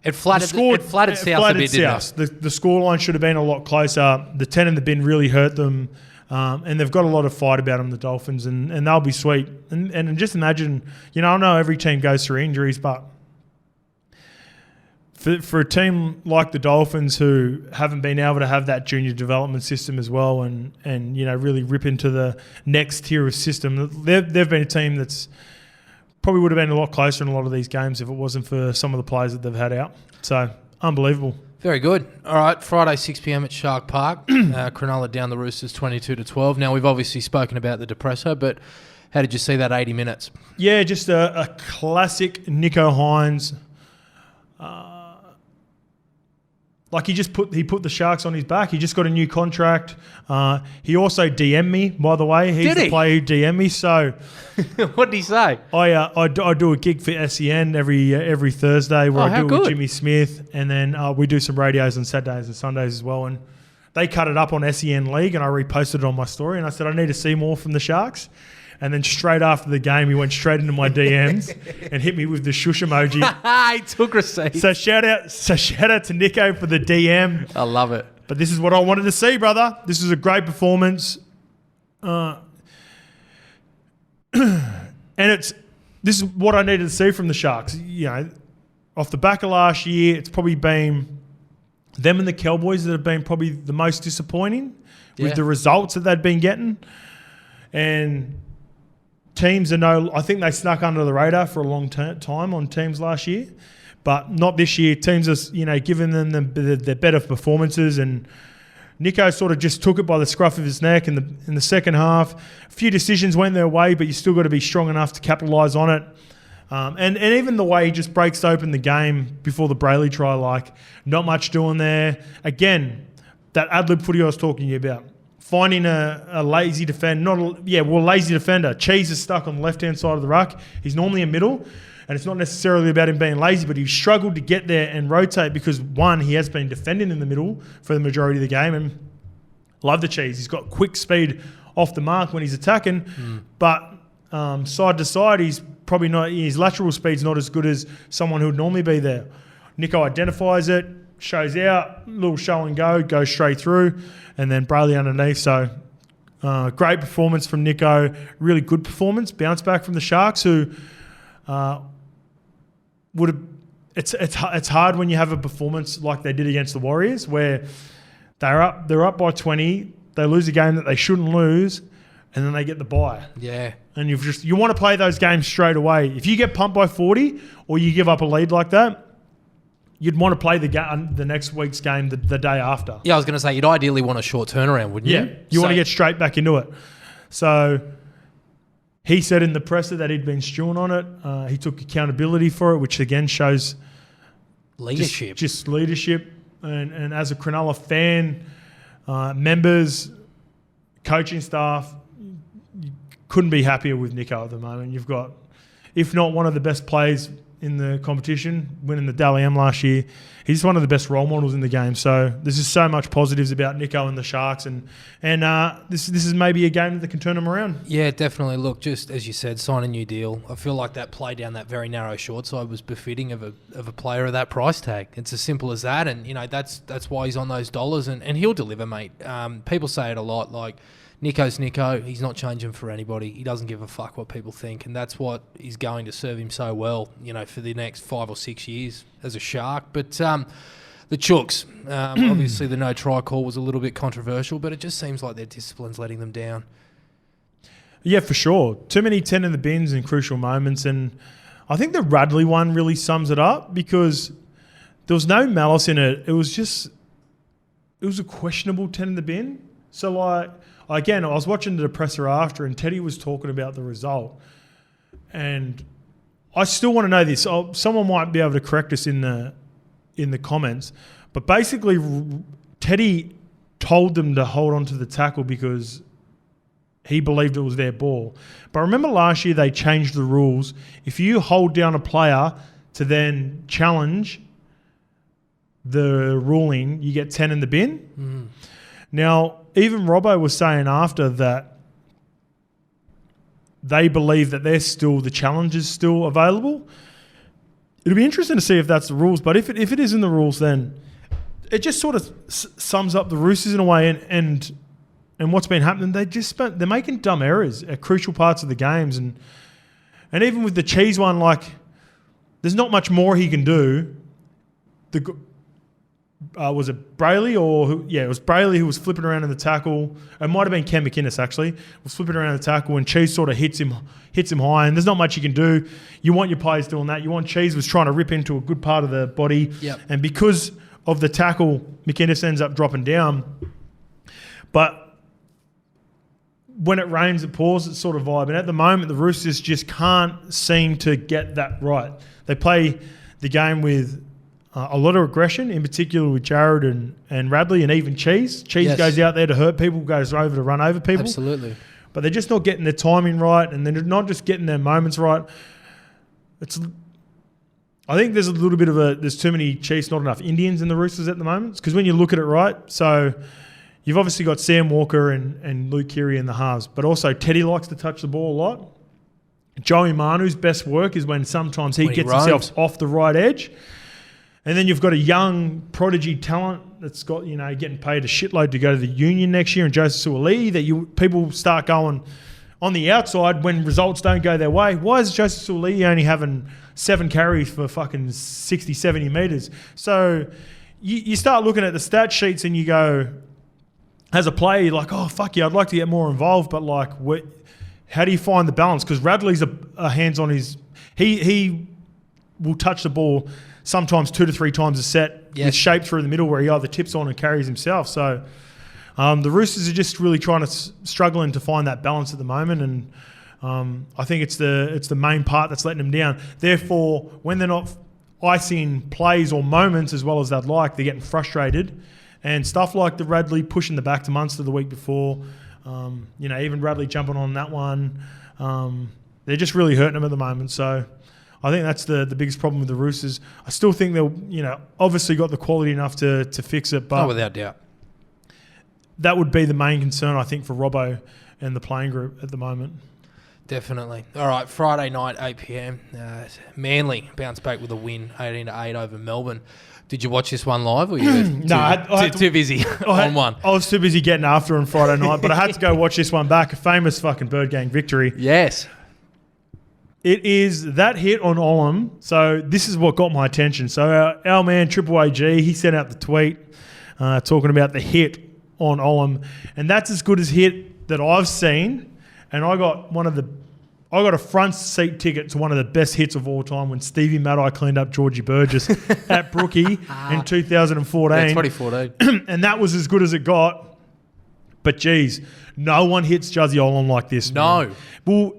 It flattered South a bit, didn't it? The scoreline should have been a lot closer. The 10 in the bin really hurt them. And they've got a lot of fight about them, the Dolphins, and they'll be sweet. And just imagine, I know every team goes through injuries, but for a team like the Dolphins who haven't been able to have that junior development system as well and really rip into the next tier of system, they've been a team that's probably would have been a lot closer in a lot of these games if it wasn't for some of the players that they've had out. So, unbelievable. Very good. All right, Friday, 6 p.m. at Shark Park. Cronulla down the Roosters 22-12. Now, we've obviously spoken about the DEPRESSOR, but how did you see that 80 minutes? Yeah, just a classic Nicho Hynes. He put the Sharks on his back. He just got a new contract. He also DM'd me, by the way. He's the player who DM'd me. So, what did he say? I do a gig for SEN every Thursday where I do it with Jimmy Smith, and then we do some radios on Saturdays and Sundays as well. And they cut it up on SEN League, and I reposted it on my story. And I said I need to see more from the Sharks. And then straight after the game, he went straight into my DMs and hit me with the shush emoji. He took receipts. So shout out to Nicho for the DM. I love it. But this is what I wanted to see, brother. This is a great performance. And this is what I needed to see from the Sharks. Off the back of last year, it's probably been them and the Cowboys that have been probably the most disappointing with the results that they've been getting. And teams I think they snuck under the radar for a long time on teams last year, but not this year. Teams are, giving them the better performances, and Nicho sort of just took it by the scruff of his neck in the second half. A few decisions went their way, but you still got to be strong enough to capitalise on it. And even the way he just breaks open the game before the Brayley try, not much doing there. Again, that ad-lib footy I was talking to you about. Finding a lazy defender, lazy defender. Cheese is stuck on the left-hand side of the ruck. He's normally in middle, and it's not necessarily about him being lazy, but he struggled to get there and rotate because, one, he has been defending in the middle for the majority of the game, and love the Cheese. He's got quick speed off the mark when he's attacking, but side to side, he's probably not. His lateral speed's not as good as someone who would normally be there. Nicho identifies it, shows out, little show and go, goes straight through, and then Brayley underneath. So great performance from Nicho. Really good performance. Bounce back from the Sharks, who would have. It's hard when you have a performance like they did against the Warriors, where they're up by 20, they lose a game that they shouldn't lose, and then they get the bye. Yeah. And you want to play those games straight away. If you get pumped by 40 or you give up a lead like that, you'd want to play the next week's game the day after. Yeah, I was going to say, you'd ideally want a short turnaround, wouldn't you? Yeah, you want to get straight back into it. So he said in the presser that he'd been stewing on it. He took accountability for it, which again shows leadership. Just leadership. And as a Cronulla fan, members, coaching staff, you couldn't be happier with Nicho at the moment. You've got, if not one of the best players in the competition, winning the Dally M last year. He's one of the best role models in the game. So there's just so much positives about Nicho and the Sharks, and this is maybe a game that can turn them around. Yeah, definitely. Look, just as you said, sign a new deal. I feel like that play down that very narrow short side was befitting of a player of that price tag. It's as simple as that, and that's why he's on those dollars, and he'll deliver, mate. People say it a lot, like, Nicho's Nicho. He's not changing for anybody. He doesn't give a fuck what people think, and that's what is going to serve him so well, for the next 5 or 6 years as a Shark. But the Chooks, obviously the no try call was a little bit controversial, but it just seems like their discipline's letting them down. Yeah, for sure. Too many 10 in the bins in crucial moments, and I think the Radley one really sums it up because there was no malice in it. It was a questionable 10 in the bin. So, again, I was watching the DEPRESSOR after, and Teddy was talking about the result. And I still want to know this. Someone might be able to correct us in the comments. But basically, Teddy told them to hold on to the tackle because he believed it was their ball. But remember last year they changed the rules. If you hold down a player to then challenge the ruling, you get 10 in the bin. Mm. Now, even Robbo was saying after that they believe that the challenge is still available. It'll be interesting to see if that's the rules, but if it is in the rules, then it just sort of sums up the Roosters in a way, and what's been happening. They're making dumb errors at crucial parts of the games, and even with the Cheese one, there's not much more he can do. was it Brayley it was Brayley who was flipping around in the tackle. It might have been Ken McInnes actually. Was flipping around in the tackle and Cheese sort of hits him high, and there's not much you can do. You want your players doing that. You want Cheese was trying to rip into a good part of the body, and because of the tackle, McInnes ends up dropping down. But when it rains, it pours, it's sort of vibe. And at the moment, the Roosters just can't seem to get that right. They play the game with a lot of aggression, in particular with Jared and Radley and even Cheese. Cheese goes out there to hurt people, goes over to run over people. Absolutely. But they're just not getting their timing right, and they're not just getting their moments right. I think there's a little bit of there's too many Chiefs, not enough Indians in the Roosters at the moment. Because when you look at it right, so you've obviously got Sam Walker and Luke Keary in the halves, but also Teddy likes to touch the ball a lot. Joey Manu's best work is when sometimes he gets himself off the right edge. And then you've got a young prodigy talent that's got, getting paid a shitload to go to the Union next year, and Joseph Suaalii, that people start going on the outside when results don't go their way. Why is Joseph Suaalii only having 7 carries for fucking 60, 70 metres? So you start looking at the stat sheets and you go, as a player, you're like, oh, fuck yeah, I'd like to get more involved, but like, how do you find the balance? Because Radley's a hands on his... He will touch the ball sometimes 2 to 3 times a set with shape through the middle where he either tips on and carries himself. So the Roosters are just really trying to struggling to find that balance at the moment, and I think it's the main part that's letting them down. Therefore, when they're not icing plays or moments as well as they'd like, they're getting frustrated. And stuff like the Radley pushing the back to Munster the week before, even Radley jumping on that one, they're just really hurting them at the moment. So I think that's the biggest problem with the Roosters. I still think they'll, obviously got the quality enough to fix it. But without doubt. That would be the main concern, I think, for Robbo and the playing group at the moment. Definitely. All right, Friday night, 8 p.m. Manly bounced back with a win, 18-8 over Melbourne. Did you watch this one live, or were you too busy on one? I was too busy getting after on Friday night, but I had to go watch this one back. A famous fucking Bird Gang victory. Yes. It is that hit on Olam. So this is what got my attention. So our man, Triple AG, he sent out the tweet talking about the hit on Olam. And that's as good as hit that I've seen. And I got a front seat ticket to one of the best hits of all time when Stevie Maddai cleaned up Georgie Burgess at Brookie in 2014. Yeah, 2014. And that was as good as it got. But geez, no one hits Juzzy Olam like this. No. Man. Well,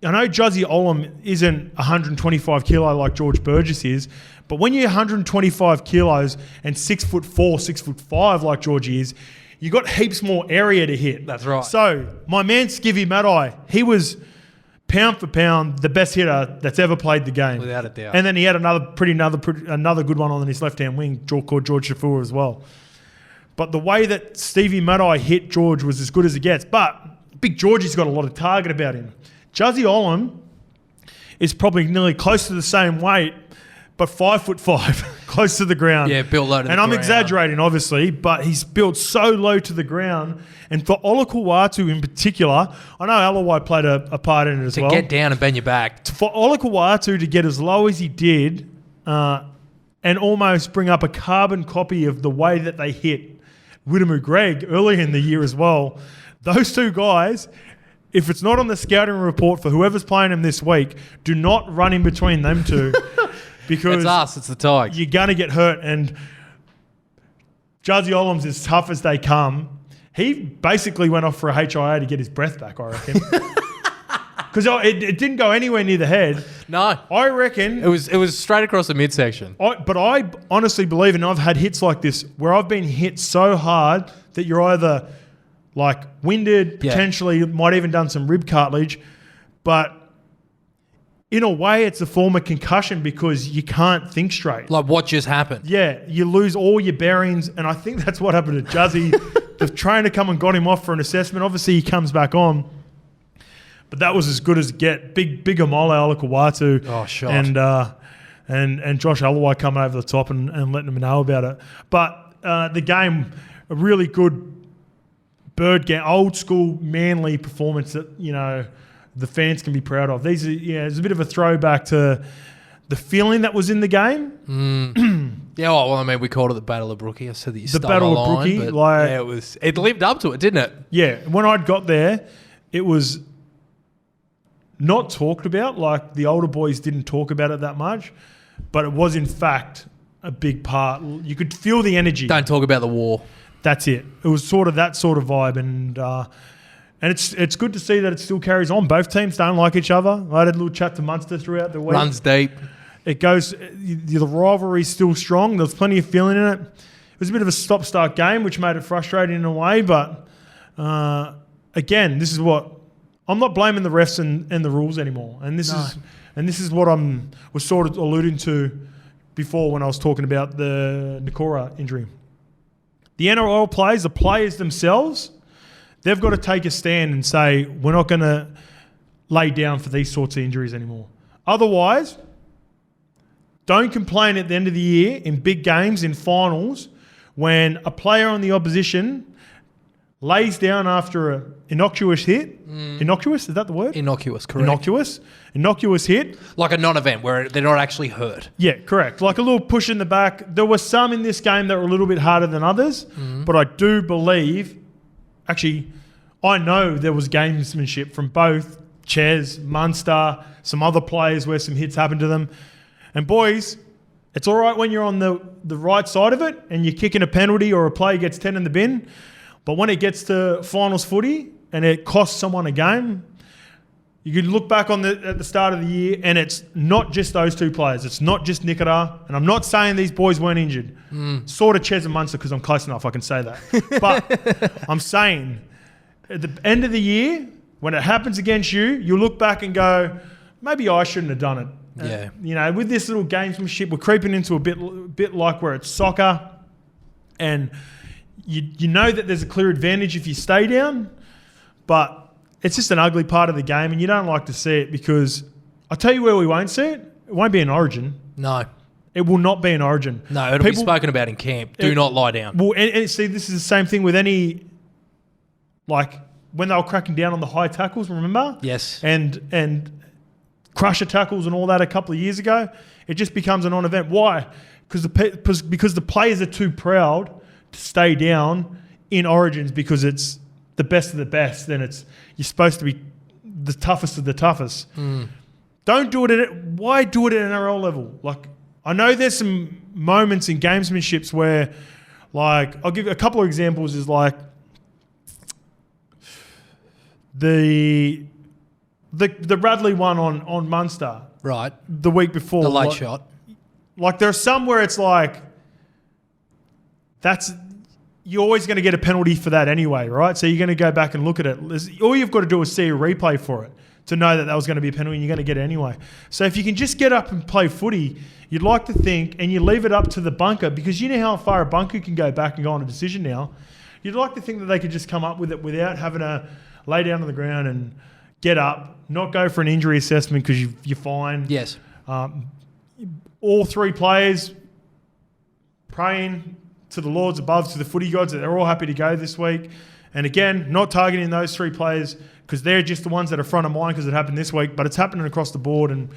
I know Juzzy Olam isn't 125 kilo like George Burgess is, but when you're 125 kilos and 6'4", 6'5" like Georgie is, you got heaps more area to hit. That's right. So my man Skivvy Maddai, he was pound for pound the best hitter that's ever played the game, without a doubt. And then he had another good one on his left hand wing, called George Shafur as well. But the way that Stevie Maddai hit George was as good as it gets. But Big Georgie's got a lot of target about him. Juzzy Olam is probably nearly close to the same weight, but 5'5", close to the ground. Yeah, built low to the ground. And I'm exaggerating, obviously, but he's built so low to the ground. And for Ola Kawatu in particular, I know Alawai played a part in it as well. To get down and bend your back. For Ola Kawatu to get as low as he did and almost bring up a carbon copy of the way that they hit Widamu Greg earlier in the year as well, those two guys... If it's not on the scouting report for whoever's playing him this week, do not run in between them two because it's us, it's the Tigers. You're going to get hurt. And Juzzy Olam's as tough as they come. He basically went off for a HIA to get his breath back, I reckon. Because it didn't go anywhere near the head. No. I reckon... It was straight across the midsection. But I honestly believe, and I've had hits like this, where I've been hit so hard that you're either... like winded, potentially might even done some rib cartilage, but in a way it's a form of concussion because you can't think straight. Like what just happened? Yeah, you lose all your bearings, and I think that's what happened to Juzzy. The trainer come and got him off for an assessment. Obviously he comes back on, but that was as good as get. Big Amole Alakawatu. Oh, shot. And Josh Alawai coming over the top and letting them know about it. But the game, a really good Bird Gang, old school Manly performance that the fans can be proud of. These are it's a bit of a throwback to the feeling that was in the game. Yeah, well, I mean, we called it the Battle of Brookie. I said that you stole Battle my of line, Brookie, but like- yeah, it lived up to it, didn't it? Yeah, when I'd got there, it was not talked about. Like the older boys didn't talk about it that much, but it was in fact a big part. You could feel the energy. Don't talk about the war. That's it. It was sort of that sort of vibe, and it's good to see that it still carries on. Both teams don't like each other. I had a little chat to Munster throughout the week. Runs deep. It goes. The rivalry's still strong. There's plenty of feeling in it. It was a bit of a stop-start game, which made it frustrating in a way. But again, this is what I'm not blaming the refs and the rules anymore. And this is what was sort of alluding to before when I was talking about the Nakora injury. The NRL players, the players themselves, they've got to take a stand and say we're not going to lay down for these sorts of injuries anymore. Otherwise, don't complain at the end of the year in big games, in finals, when a player on the opposition lays down after an innocuous hit. Innocuous, is that the word? Innocuous, correct. Innocuous hit. Like a non-event where they're not actually hurt. Yeah, correct. Like a little push in the back. There were some in this game that were a little bit harder than others, but I do believe, actually, I know there was gamesmanship from both Ches, Munster, some other players where some hits happened to them. And boys, it's all right when you're on the right side of it and you're kicking a penalty or a player gets 10 in the bin. But when it gets to finals footy and it costs someone a game, you can look back at the start of the year and it's not just those two players. It's not just Nikora. And I'm not saying these boys weren't injured. Sort of Ches and Munster because I'm close enough, I can say that. But I'm saying at the end of the year, when it happens against you, you look back and go, maybe I shouldn't have done it. Yeah. With this little gamesmanship, we're creeping into a bit like where it's soccer, and you know that there's a clear advantage if you stay down, but it's just an ugly part of the game, and you don't like to see it because I'll tell you where we won't see it. It won't be in Origin. No. It will not be in Origin. No, it'll be spoken about in camp. Do not lie down. Well, and see, this is the same thing with any, like when they were cracking down on the high tackles, remember? Yes. And crusher tackles and all that a couple of years ago, it just becomes a non-event. Why? Because the players are too proud to stay down in Origins because it's the best of the best, and you're supposed to be the toughest of the toughest. Don't do it why do it at NRL level? Like, I know there's some moments in gamesmanships where, like, I'll give a couple of examples. Is like the Radley one on Munster. Right. The week before. The late shot. Like, there's some where it's like, you're always going to get a penalty for that anyway, right? So you're going to go back and look at it. All you've got to do is see a replay for it to know that was going to be a penalty, and you're going to get it anyway. So if you can just get up and play footy, you'd like to think, and you leave it up to the bunker, because you know how far a bunker can go back and go on a decision now. You'd like to think that they could just come up with it without having to lay down on the ground and get up, not go for an injury assessment because you're fine. Yes. All three players praying to the Lords above, to the footy gods, that they're all happy to go this week. And again, not targeting those three players because they're just the ones that are front of mind because it happened this week, but it's happening across the board. And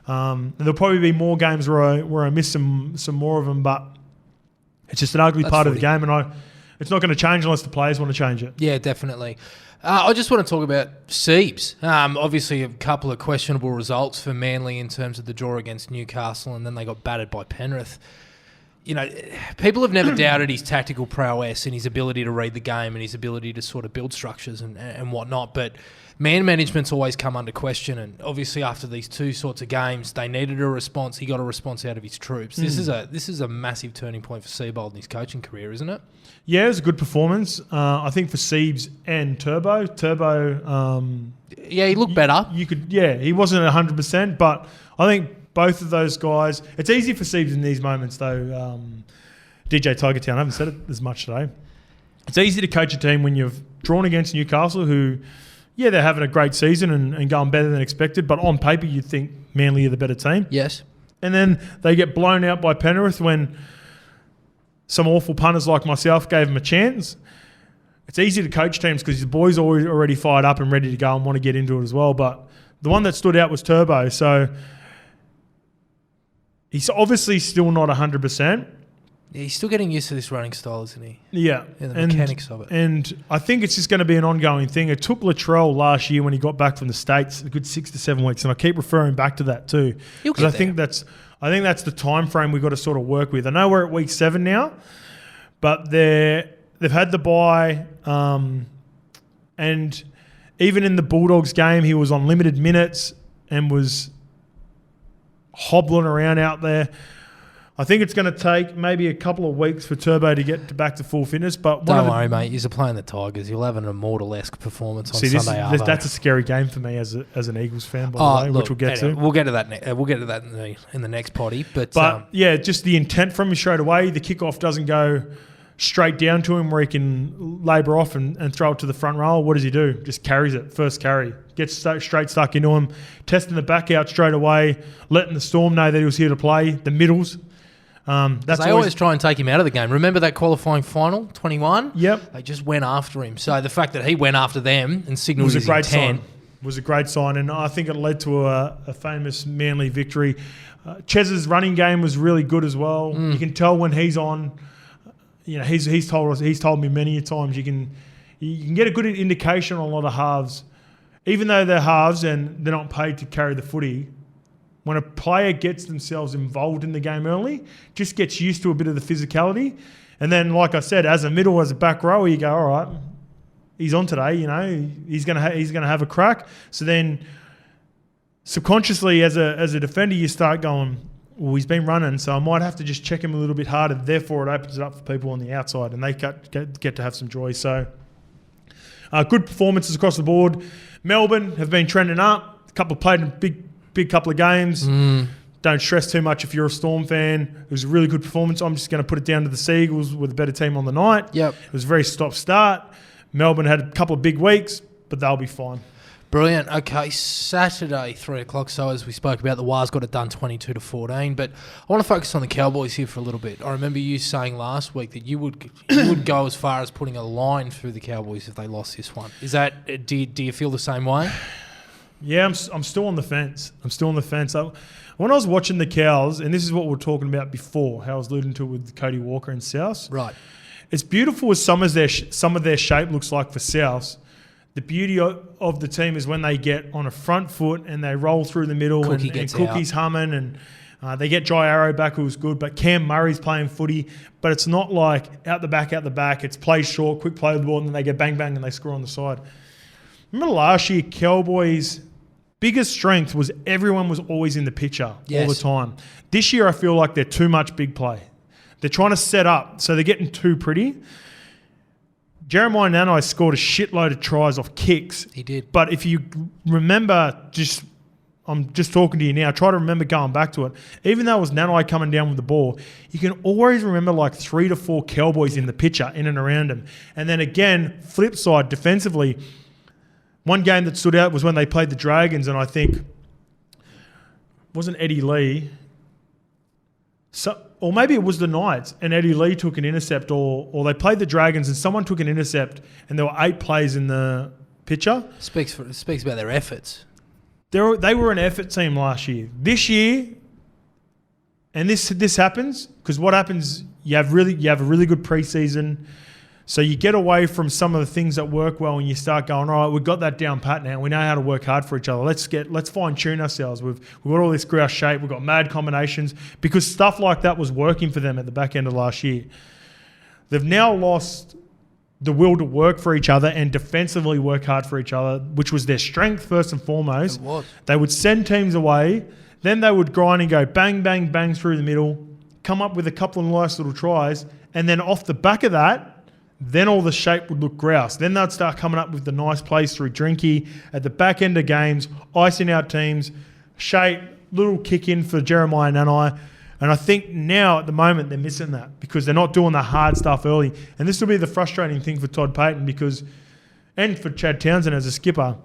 there'll probably be more games where I miss some more of them, but it's just an ugly part of the game, and it's not going to change unless the players want to change it. Yeah, definitely. I just want to talk about Siebes. Obviously, a couple of questionable results for Manly in terms of the draw against Newcastle, and then they got battered by Penrith. You know, people have never doubted his tactical prowess and his ability to read the game and his ability to sort of build structures and whatnot, but man management's always come under question, and obviously after these two sorts of games, they needed a response. He got a response out of his troops. This is a massive turning point for Seibold in his coaching career, isn't it? Yeah, it was a good performance. I think for Siebes and Turbo. Yeah, he looked better. He wasn't 100%, but I think both of those guys. It's easy for Siebes in these moments, though. DJ Tigertown, I haven't said it as much today. It's easy to coach a team when you've drawn against Newcastle, who, yeah, they're having a great season and going better than expected, but on paper you'd think Manly are the better team. Yes. And then they get blown out by Penrith when some awful punters like myself gave them a chance. It's easy to coach teams because the boys are already fired up and ready to go and want to get into it as well. But the one that stood out was Turbo. So He's obviously still not 100%. Yeah, he's still getting used to this running style, isn't he? Yeah. And the mechanics of it. And I think it's just going to be an ongoing thing. It took Latrell last year when he got back from the States a good 6 to 7 weeks, and I keep referring back to that too. Because I think that's the time frame we've got to sort of work with. I know we're at week 7 now, but they've had the bye, and even in the Bulldogs game, he was on limited minutes and was hobbling around out there. I think it's going to take maybe a couple of weeks for Turbo to get back to full fitness. But don't worry, mate. He's playing the Tigers. He'll have an immortal-esque performance on Sunday. That's a scary game for me as an Eagles fan, by the way, which we'll get to. We'll get to that. We'll get to that in the next potty. But yeah, just the intent from him straight away. The kickoff doesn't go straight down to him where he can labour off and throw it to the front row. What does he do? Just carries it. First carry. Gets straight stuck into him. Testing the back out straight away. Letting the Storm know that he was here to play. The middles. They always try and take him out of the game. Remember that qualifying final, 21? Yep. They just went after him. So the fact that he went after them and signalled his intent was a great sign, and I think it led to a famous Manly victory. Chez's running game was really good as well. You can tell when he's on. You know, he's told me many times you can get a good indication on a lot of halves, even though they're halves and they're not paid to carry the footy. When a player gets themselves involved in the game early, just gets used to a bit of the physicality. And then, like I said, as a back row, you go, all right, he's on today, you know, he's gonna have a crack. So then subconsciously as a defender, you start going, well, he's been running, so I might have to just check him a little bit harder. Therefore, it opens it up for people on the outside, and they get to have some joy. So good performances across the board. Melbourne have been trending up. Played in big couple of games. Don't stress too much if you're a Storm fan. It was a really good performance. I'm just going to put it down to the Seagulls with a better team on the night. Yep. It was a very stop-start. Melbourne had a couple of big weeks, but they'll be fine. Brilliant. Okay, Saturday, 3 o'clock. So as we spoke about, the Wars got it done 22-14. But I want to focus on the Cowboys here for a little bit. I remember you saying last week that you would go as far as putting a line through the Cowboys if they lost this one. Is that do you feel the same way? Yeah, I'm still on the fence. When I was watching the Cows, and this is what we were talking about before, how I was alluding to it with Cody Walker and South. Right. It's beautiful as some of their shape looks like for South. The beauty of the team is when they get on a front foot and they roll through the middle and Cookie's humming and they get Jai Arrow back, who was good, but Cam Murray's playing footy. But it's not like out the back. It's play short, quick play with the ball, and then they get bang, bang, and they score on the side. Remember last year, Cowboys' biggest strength was everyone was always in the picture all the time. This year, I feel like they're too much big play. They're trying to set up, so they're getting too pretty. Jeremiah Nanai scored a shitload of tries off kicks. He did. But if you remember, I'm just talking to you now, try to remember going back to it. Even though it was Nanai coming down with the ball, you can always remember like 3 to 4 Cowboys in the picture, in and around him. And then again, flip side, defensively, one game that stood out was when they played the Dragons, and I think wasn't Eddie Lee, or maybe it was the Knights, and Eddie Lee took an intercept, or they played the Dragons and someone took an intercept, and there were 8 plays in the picture. Speaks about their efforts. They were an effort team last year. This year, and this happens because what happens? You have a really good preseason. So you get away from some of the things that work well and you start going, all right, we've got that down pat now. We know how to work hard for each other. Let's fine-tune ourselves. We've got all this grouse shape. We've got mad combinations because stuff like that was working for them at the back end of last year. They've now lost the will to work for each other and defensively work hard for each other, which was their strength first and foremost. It was. They would send teams away. Then they would grind and go bang, bang, bang through the middle, come up with a couple of nice little tries, and then off the back of that, then all the shape would look grouse. Then they'd start coming up with the nice plays through Drinky at the back end of games, icing out teams, shape, little kick in for Jeremiah Nanai. And I think now at the moment they're missing that because they're not doing the hard stuff early. And this will be the frustrating thing for Todd Payten and for Chad Townsend as a skipper,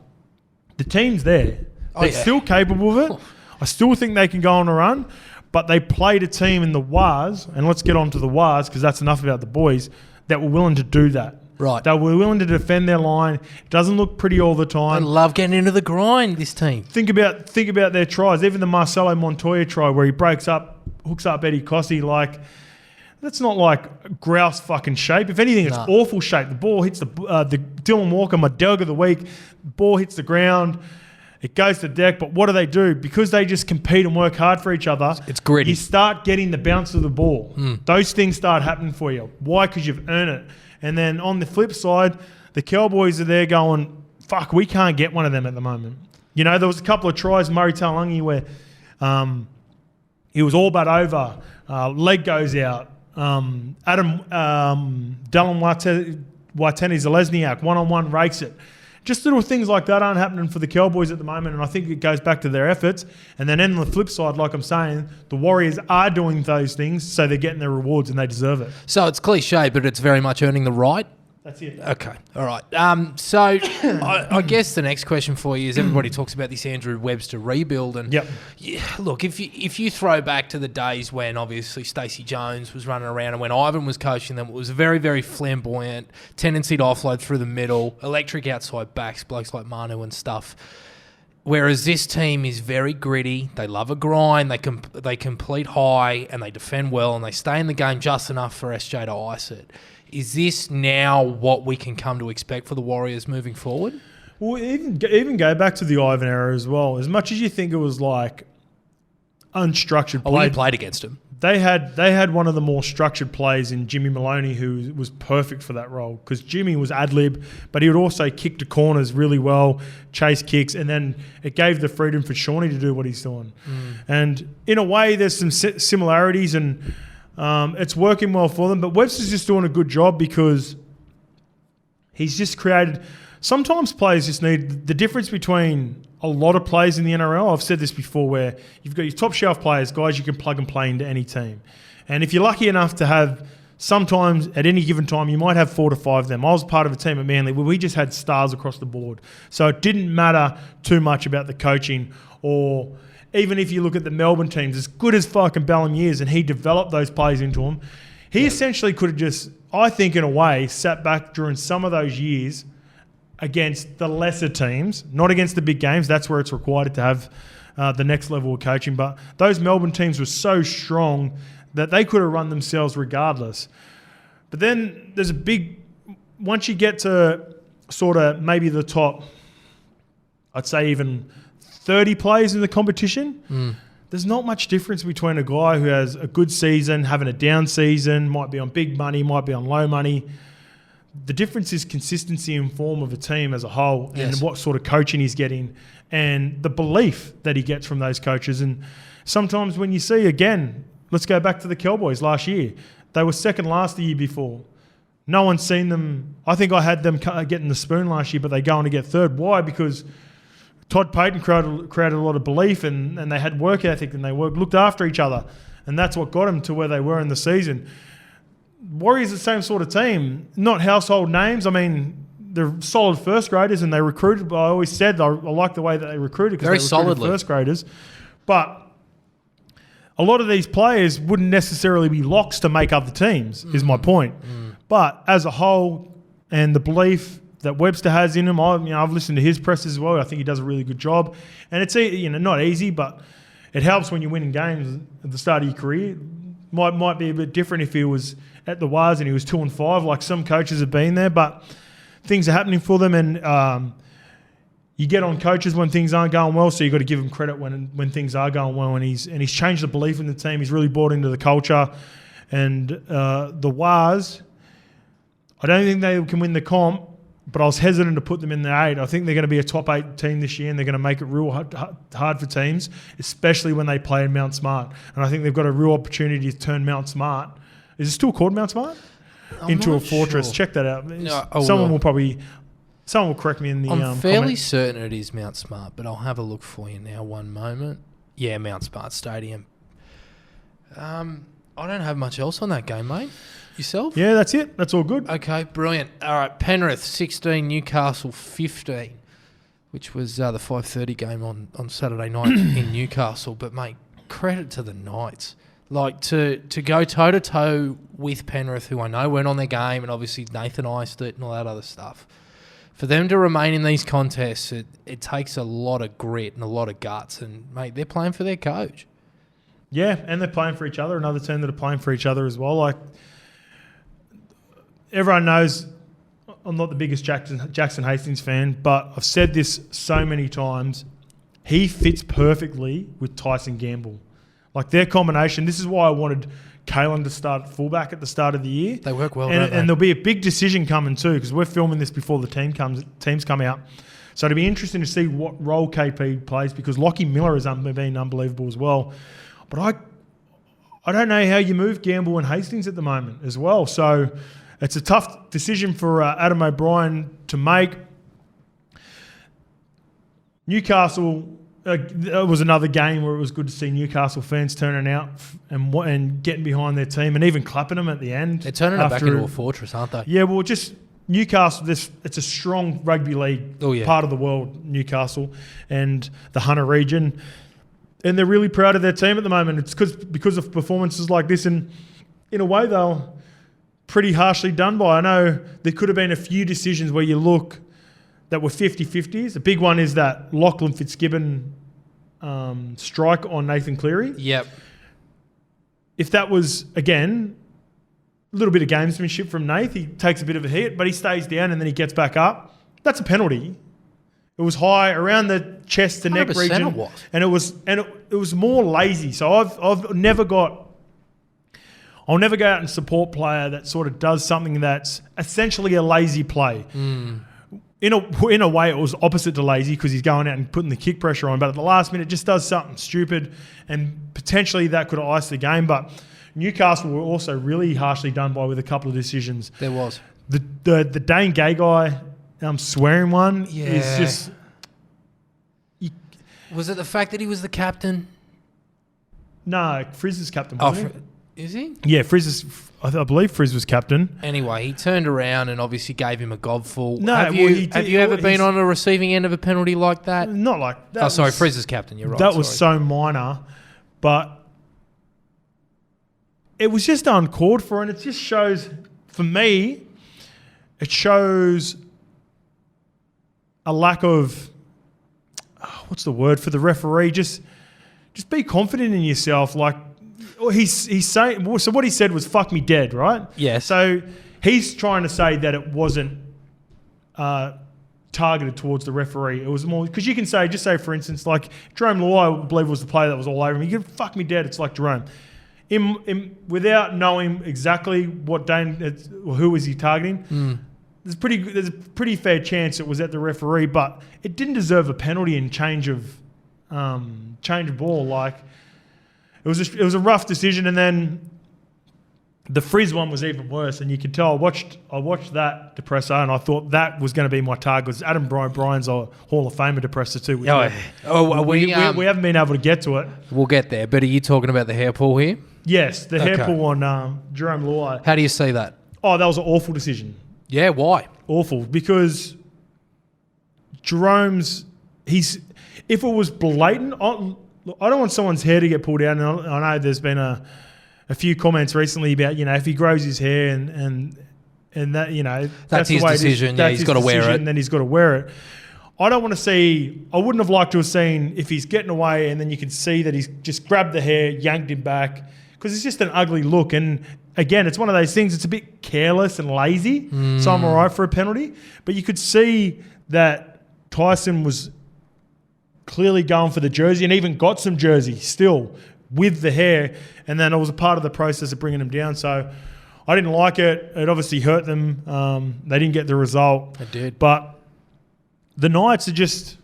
the team's there. They're still capable of it. I still think they can go on a run, but they played a team in the Wars, and let's get on to the Wars because that's enough about the boys, that were willing to do that. Right. They were willing to defend their line. It doesn't look pretty all the time. I love getting into the grind, this team. Think about their tries. Even the Marcelo Montoya try where he breaks up hooks up Eddie Cossey, like, that's not like grouse fucking shape. If anything, it's awful shape. The ball hits the Dylan Walker, my dog of the week. Ball hits the ground. It goes to the deck. But what do? Because they just compete and work hard for each other. It's gritty. You start getting the bounce of the ball. Those things start happening for you. Why? Because you've earned it. And then on the flip side, the Cowboys are there going, fuck, we can't get one of them at the moment. You know, there was a couple of tries, Murray Taulagi, where he was all but over. Leg goes out. Dallin Waiteni-Zelezniak, one-on-one rakes it. Just little things like that aren't happening for the Cowboys at the moment, and I think it goes back to their efforts. And then on the flip side, like I'm saying, the Warriors are doing those things, so they're getting their rewards and they deserve it. So it's cliche, but it's very much earning the right. That's it. Okay, all right. So I guess the next question for you is everybody talks about this Andrew Webster rebuild, and look, if you throw back to the days when obviously Stacey Jones was running around and when Ivan was coaching them, it was a very, very flamboyant tendency to offload through the middle, electric outside backs, blokes like Manu and stuff. Whereas this team is very gritty. They love a grind. They complete high and they defend well and they stay in the game just enough for SJ to ice it. Is this now what we can come to expect for the Warriors moving forward? Well, even go back to the Ivan era as well. As much as you think it was like unstructured play, we played against him. They had one of the more structured plays in Jimmy Maloney, who was perfect for that role because Jimmy was ad-lib, but he would also kick to corners really well, chase kicks, and then it gave the freedom for Shawnee to do what he's doing. And in a way, there's some similarities and it's working well for them, but Webster's just doing a good job because he's just created. Sometimes players just need the difference between a lot of players in the NRL. I've said this before, where you've got your top shelf players, guys you can plug and play into any team, and if you're lucky enough to have, sometimes at any given time you might have 4 to 5 of them. I was part of a team at Manly where we just had stars across the board, so it didn't matter too much about the coaching. Or even if you look at the Melbourne teams, as good as fucking Bellamy is, and he developed those players into them, he essentially could have just, I think in a way, sat back during some of those years against the lesser teams, not against the big games. That's where it's required to have the next level of coaching. But those Melbourne teams were so strong that they could have run themselves regardless. But then there's a big, once you get to sort of maybe the top, I'd say even 30 players in the competition, there's not much difference between a guy who has a good season, having a down season, might be on big money, might be on low money. The difference is consistency and form of a team as a whole, and what sort of coaching he's getting and the belief that he gets from those coaches. And sometimes when you see, again, let's go back to the Cowboys last year. They were second last the year before. No one's seen them. I think I had them getting the spoon last year, but they go on to get third. Why? Because Todd Payton created a lot of belief and they had work ethic and they looked after each other. And that's what got them to where they were in the season. Warriors are the same sort of team. Not household names. I mean, they're solid first graders and they recruited. I always said I like the way that they recruited because they recruited solidly first graders. But a lot of these players wouldn't necessarily be locks to make other teams, is my point. But as a whole, and the belief that Webster has in him, I've listened to his press as well. I think he does a really good job. And it's not easy, but it helps when you're winning games at the start of your career. Might be a bit different if he was at the Wars and he was 2-5, like some coaches have been there. But things are happening for them, and you get on coaches when things aren't going well. So you've got to give him credit when things are going well. And he's changed the belief in the team. He's really bought into the culture. And the Wars, I don't think they can win the comp, but I was hesitant to put them in the 8. I think they're going to be a top 8 team this year, and they're going to make it real hard for teams, especially when they play in Mount Smart. And I think they've got a real opportunity to turn Mount Smart. Is it still called Mount Smart? Into a fortress. Sure. Check that out. No, someone will correct me in the I'm fairly certain it is Mount Smart, but I'll have a look for you now. One moment. Yeah, Mount Smart Stadium. I don't have much else on that game, mate. Yourself? Yeah, that's it. That's all good. Okay, brilliant. All right, Penrith 16, Newcastle 15, which was the 5:30 game on Saturday night in Newcastle. But, mate, credit to the Knights. Like, to go toe-to-toe with Penrith, who I know weren't on their game, and obviously Nathan iced it and all that other stuff. For them to remain in these contests, it takes a lot of grit and a lot of guts. And, mate, they're playing for their coach. Yeah, and they're playing for each other. Another team that are playing for each other as well. Like everyone knows, I'm not the biggest Jackson Hastings fan, but I've said this so many times. He fits perfectly with Tyson Gamble. Like their combination. This is why I wanted Kalen to start fullback at the start of the year. They work well, and, don't they? and there'll be a big decision coming too, because we're filming this before the teams come out. So it'll be interesting to see what role KP plays, because Lockie Miller has been unbelievable as well. But I don't know how you move Gamble and Hastings at the moment as well. So it's a tough decision for Adam O'Brien to make. Newcastle, it was another game where it was good to see Newcastle fans turning out and getting behind their team and even clapping them at the end. They're turning it back into a fortress, aren't they? Yeah, well, just Newcastle, it's a strong rugby league part of the world, Newcastle, and the Hunter region. And they're really proud of their team at the moment. It's because of performances like this. And in a way, they were pretty harshly done by. I know there could have been a few decisions where you look that were 50-50s. The big one is that Lachlan Fitzgibbon strike on Nathan Cleary. Yep. If that was, again, a little bit of gamesmanship from Nath, he takes a bit of a hit, but he stays down and then he gets back up. That's a penalty. It was high around the chest to neck region, it was. and it was more lazy. So I've never got. I'll never go out and support player that sort of does something that's essentially a lazy play. In a way, it was opposite to lazy because he's going out and putting the kick pressure on, but at the last minute, just does something stupid, and potentially that could have iced the game. But Newcastle were also really harshly done by with a couple of decisions. There was the Dane Gay guy. Swearing one is just... Was it the fact that he was the captain? No, Frizz is captain, wasn't he? Is he? Yeah, Frizz is... I believe Frizz was captain. Anyway, he turned around and obviously gave him a gobful. No, have you ever been on a receiving end of a penalty like that? Not like that. Sorry, Frizz is captain, you're right. That was so minor, but it was just uncalled for, and it just shows, for me, it shows a lack of, what's the word for the referee? Just be confident in yourself. Like he's saying. So what he said was "fuck me dead," right? Yeah. So he's trying to say that it wasn't targeted towards the referee. It was more because you can say, just say for instance, like Jerome Law, I believe was the player that was all over him. You can "fuck me dead." It's like Jerome. Without knowing exactly what who was he targeting. There's a pretty fair chance it was at the referee, but it didn't deserve a penalty and change of ball. Like it was a rough decision, and then the Frizz one was even worse. And you could tell I watched that DEPRESSOR, and I thought that was going to be my target. Because Adam Bryan's a Hall of Famer DEPRESSOR too. We haven't been able to get to it. We'll get there. But are you talking about the hair pull here? Yes, the hair pull on Jerome Law. How do you see that? Oh, that was an awful decision. Yeah, why? Awful, because Jerome's, if it was blatant, I don't want someone's hair to get pulled out. And I know there's been a few comments recently about, if he grows his hair and that, that's his decision. Yeah, he's got to wear it. And then he's got to wear it. I don't want to see, I wouldn't have liked to have seen if he's getting away and then you can see that he's just grabbed the hair, yanked him back, because it's just an ugly look. And again, it's one of those things, it's a bit careless and lazy, so I'm all right for a penalty. But you could see that Tyson was clearly going for the jersey and even got some jersey still with the hair, and then it was a part of the process of bringing him down. So I didn't like it. It obviously hurt them. They didn't get the result. It did. But the Knights are just...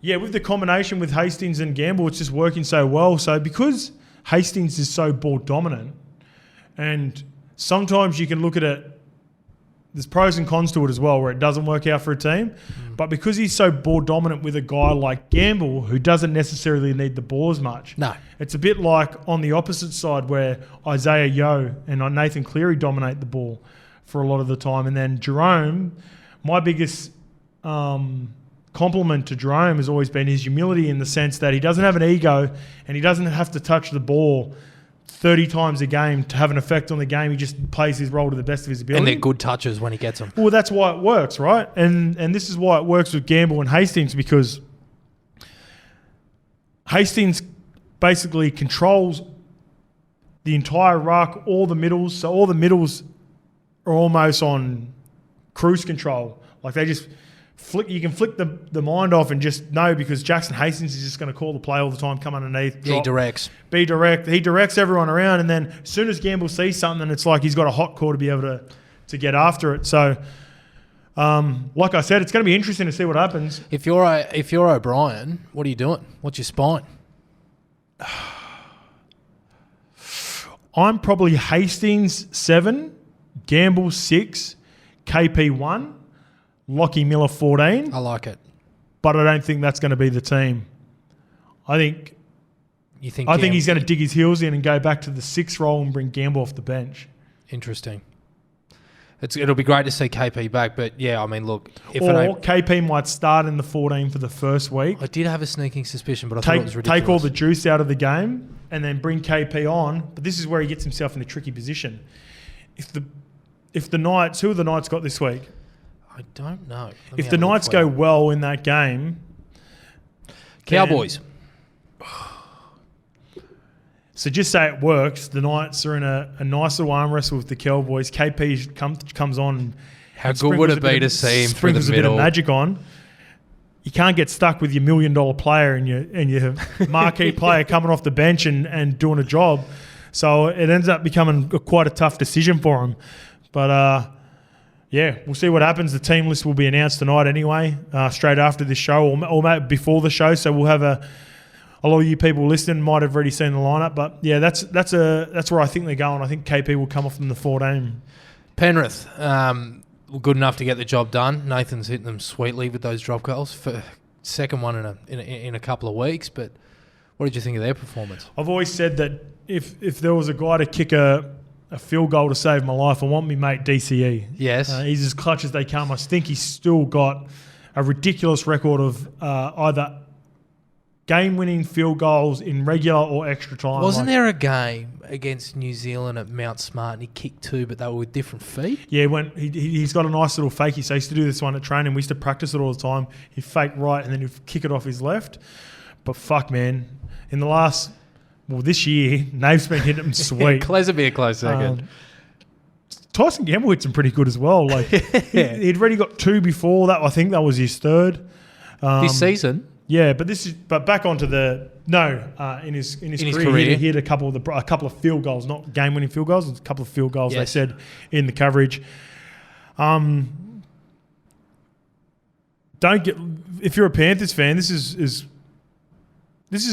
Yeah, with the combination with Hastings and Gamble, it's just working so well. So because Hastings is so ball dominant, and sometimes you can look at it, there's pros and cons to it as well, where it doesn't work out for a team. But because he's so ball dominant with a guy like Gamble, who doesn't necessarily need the ball as much, no, it's a bit like on the opposite side where Isaiah Yeo and Nathan Cleary dominate the ball for a lot of the time. And then Jerome, my biggest compliment to Jerome has always been his humility, in the sense that he doesn't have an ego and he doesn't have to touch the ball 30 times a game to have an effect on the game. He just plays his role to the best of his ability. And they're good touches when he gets them. Well, that's why it works, right? And this is why it works with Gamble and Hastings, because Hastings basically controls the entire ruck, all the middles. So all the middles are almost on cruise control. Like they just you can flick the mind off and just know, because Jackson Hastings is just going to call the play all the time, come underneath, drop, He directs. be direct. He directs everyone around, and then as soon as Gamble sees something, it's like he's got a hot call to be able to get after it. So, like I said, it's going to be interesting to see what happens. If you're O'Brien, what are you doing? What's your spine? I'm probably Hastings 7, Gamble 6, KP 1, Lockie Miller 14. I like it. But I don't think that's going to be the team. I think he's going to dig his heels in and go back to the 6 role and bring Gamble off the bench. Interesting. It'll be great to see KP back, but yeah, I mean, look. KP might start in the 14 for the first week. I did have a sneaking suspicion, but I thought it was ridiculous. Take all the juice out of the game and then bring KP on. But this is where he gets himself in a tricky position. If the Knights, who have the Knights got this week? I don't know. If the Knights go well in that game, Cowboys. So just say it works. The Knights are in a nice little arm wrestle with the Cowboys. KP comes on. How good would it be to see him through the middle? Sprinkles a bit of magic on. You can't get stuck with your $1 million player and your marquee player coming off the bench and doing a job. So it ends up becoming quite a tough decision for him. But yeah, we'll see what happens. The team list will be announced tonight anyway, straight after this show or before the show. So we'll have a lot of you people listening might have already seen the lineup. But yeah, that's where I think they're going. I think KP will come off from the 14. Penrith, good enough to get the job done. Nathan's hitting them sweetly with those drop goals for second one in a couple of weeks. But what did you think of their performance? I've always said that if there was a guy to kick a field goal to save my life, I want me mate DCE. Yes. He's as clutch as they come. I think he's still got a ridiculous record of either game-winning field goals in regular or extra time. Wasn't there a game against New Zealand at Mount Smart and he kicked 2, but they were with different feet? Yeah, he's got a nice little fakie. So I used to do this one at training. We used to practice it all the time. He'd fake right and then he'd kick it off his left. But fuck, man. In the last... Well, this year, Nave's been hitting them sweet. Close would be a close second. Tyson Gamble hits them pretty good as well. Like he'd already got 2 before that. I think that was his 3rd. This season? Yeah, but back onto in his career, he hit a couple of field goals, not game-winning field goals. It's a couple of field goals. Yes. They said in the coverage. If you're a Panthers fan, this is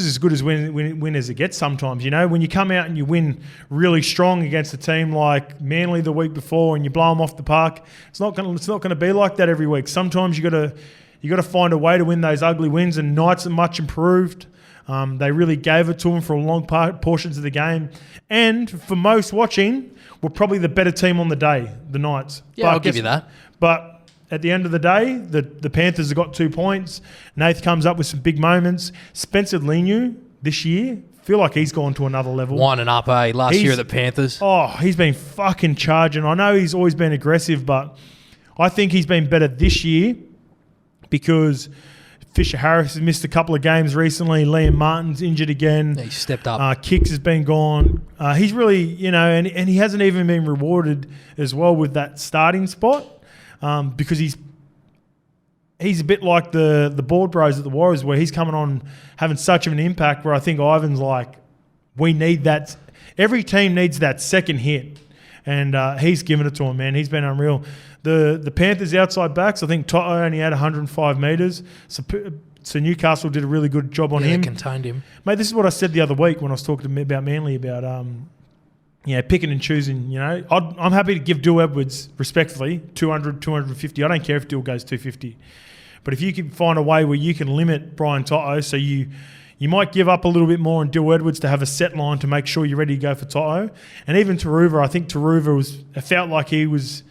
as good as win as it gets sometimes. You know, when you come out and you win really strong against a team like Manly the week before and you blow them off the park, it's not going to be like that every week. Sometimes you got to find a way to win those ugly wins, and Knights are much improved. They really gave it to them for a long portions of the game. And for most watching, were probably the better team on the day, the Knights. Yeah, I'll give you that. But at the end of the day, the Panthers have got 2 points. Nath comes up with some big moments. Spencer Leniu this year, feel like he's gone to another level. Winding up, last year at the Panthers. Oh, he's been fucking charging. I know he's always been aggressive, but I think he's been better this year because Fisher Harris has missed a couple of games recently. Liam Martin's injured again. He stepped up. Kicks has been gone. He's really, and he hasn't even been rewarded as well with that starting spot. Because he's a bit like the board bros at the Warriors, where he's coming on having such of an impact, where I think Ivan's like, we need that. Every team needs that second hit, and he's given it to him, man. He's been unreal. The Panthers outside backs, I think Toto only had 105 metres, so Newcastle did a really good job on him. They contained him. Mate, this is what I said the other week when I was talking to about Manly about picking and choosing. I'm happy to give Dill Edwards, respectfully, 200, 250. I don't care if Dill goes 250. But if you can find a way where you can limit Brian Toto, so you might give up a little bit more on Dill Edwards to have a set line to make sure you're ready to go for Toto. And even Taruva, I think Taruva it felt like he was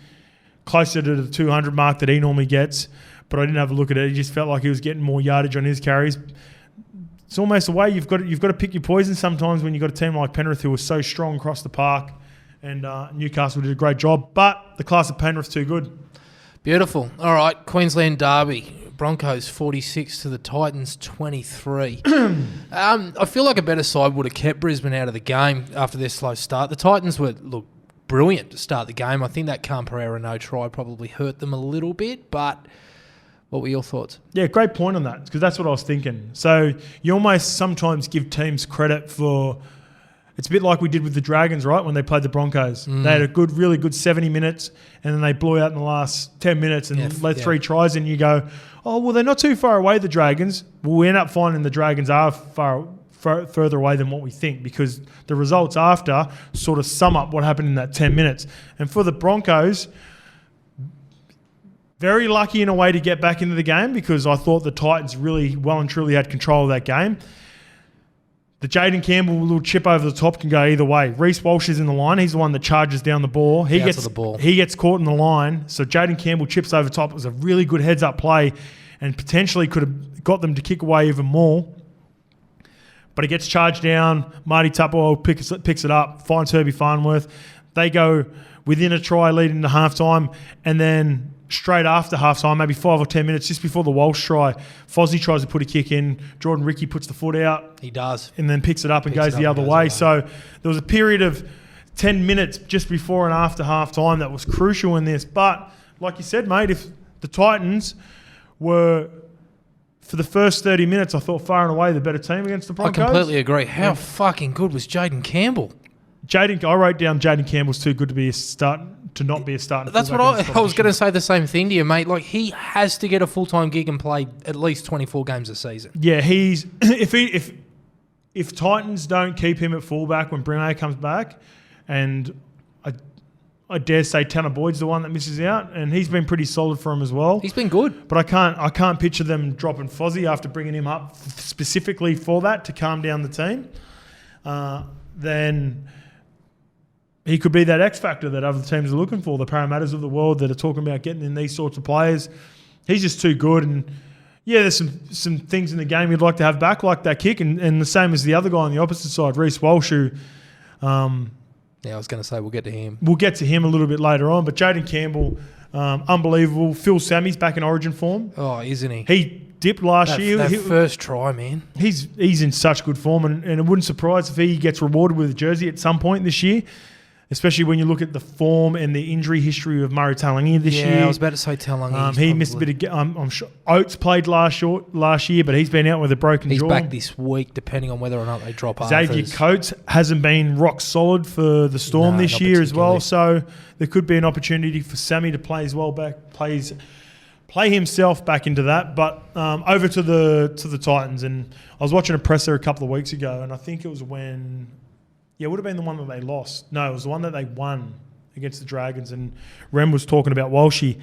closer to the 200 mark that he normally gets. But I didn't have a look at it. He just felt like he was getting more yardage on his carries. It's almost a way you've got to pick your poison sometimes when you've got a team like Penrith who was so strong across the park, and Newcastle did a great job. But the class of Penrith's too good. Beautiful. All right, Queensland Derby. Broncos 46 to the Titans 23. I feel like a better side would have kept Brisbane out of the game after their slow start. The Titans were brilliant to start the game. I think that CANBERRA no try probably hurt them a little bit, but what were your thoughts? Yeah, great point on that, because that's what I was thinking. So you almost sometimes give teams credit for... It's a bit like we did with the Dragons, right, when they played the Broncos. They had a really good 70 minutes, and then they blew out in the last 10 minutes and let 3 tries, and you go, oh, well, they're not too far away, the Dragons. Well, we end up finding the Dragons are further away than what we think, because the results after sort of sum up what happened in that 10 minutes. And for the Broncos, very lucky in a way to get back into the game, because I thought the Titans really well and truly had control of that game. The Jaden Campbell little chip over the top can go either way. Reece Walsh is in the line. He's the one that charges down the ball. He gets caught in the line. So Jaden Campbell chips over top. It was a really good heads-up play and potentially could have got them to kick away even more. But he gets charged down. Marty Tupperwell picks it up, finds Herbie Farnworth. They go within a try leading to halftime, and then straight after halftime, maybe 5 or 10 minutes just before the Walsh try, Fozzie tries to put a kick in. Jordan Ricky puts the foot out. He does. And then picks it up and goes the other way. So there was a period of 10 minutes just before and after halftime that was crucial in this. But like you said, mate, if the Titans were, for the first 30 minutes, I thought far and away the better team against the Broncos. I completely agree. How fucking good was Jaden Campbell? I wrote down Jaden Campbell's too good to be a start, to not be a starting. That's what I was going to say. The same thing to you, mate. Like, he has to get a full-time gig and play at least 24 games a season. Yeah, he's if Titans don't keep him at fullback when Brimo comes back, and I dare say Tanner Boyd's the one that misses out, and he's been pretty solid for him as well. He's been good, but I can't picture them dropping Fozzie after bringing him up specifically for that to calm down the team. Then he could be that X factor that other teams are looking for, the Parramatta's of the world that are talking about getting in these sorts of players. He's just too good. And, yeah, there's some things in the game you'd like to have back, like that kick, and the same as the other guy on the opposite side, Reece Walsh, who... I was going to say we'll get to him. We'll get to him a little bit later on. But Jaden Campbell, unbelievable. Phil Sammy's back in Origin form. Oh, isn't he? He dipped last year. That first try, man. He's in such good form, and it wouldn't surprise if he gets rewarded with a jersey at some point this year, especially when you look at the form and the injury history of Murray Talangi this year. Yeah, I was about to say Talangi. He missed a bit of... I'm sure Oates played last year, but he's been out with a broken jaw. He's back this week, depending on whether or not they drop Xavier Coates hasn't been rock solid for the Storm this year as well, so there could be an opportunity for Sammy to play as well play himself back into that. But over to the Titans, and I was watching a presser a couple of weeks ago, and I think it was when... Yeah, it would have been the one that they lost. No, it was the one that they won against the Dragons, and Rem was talking about Walshy.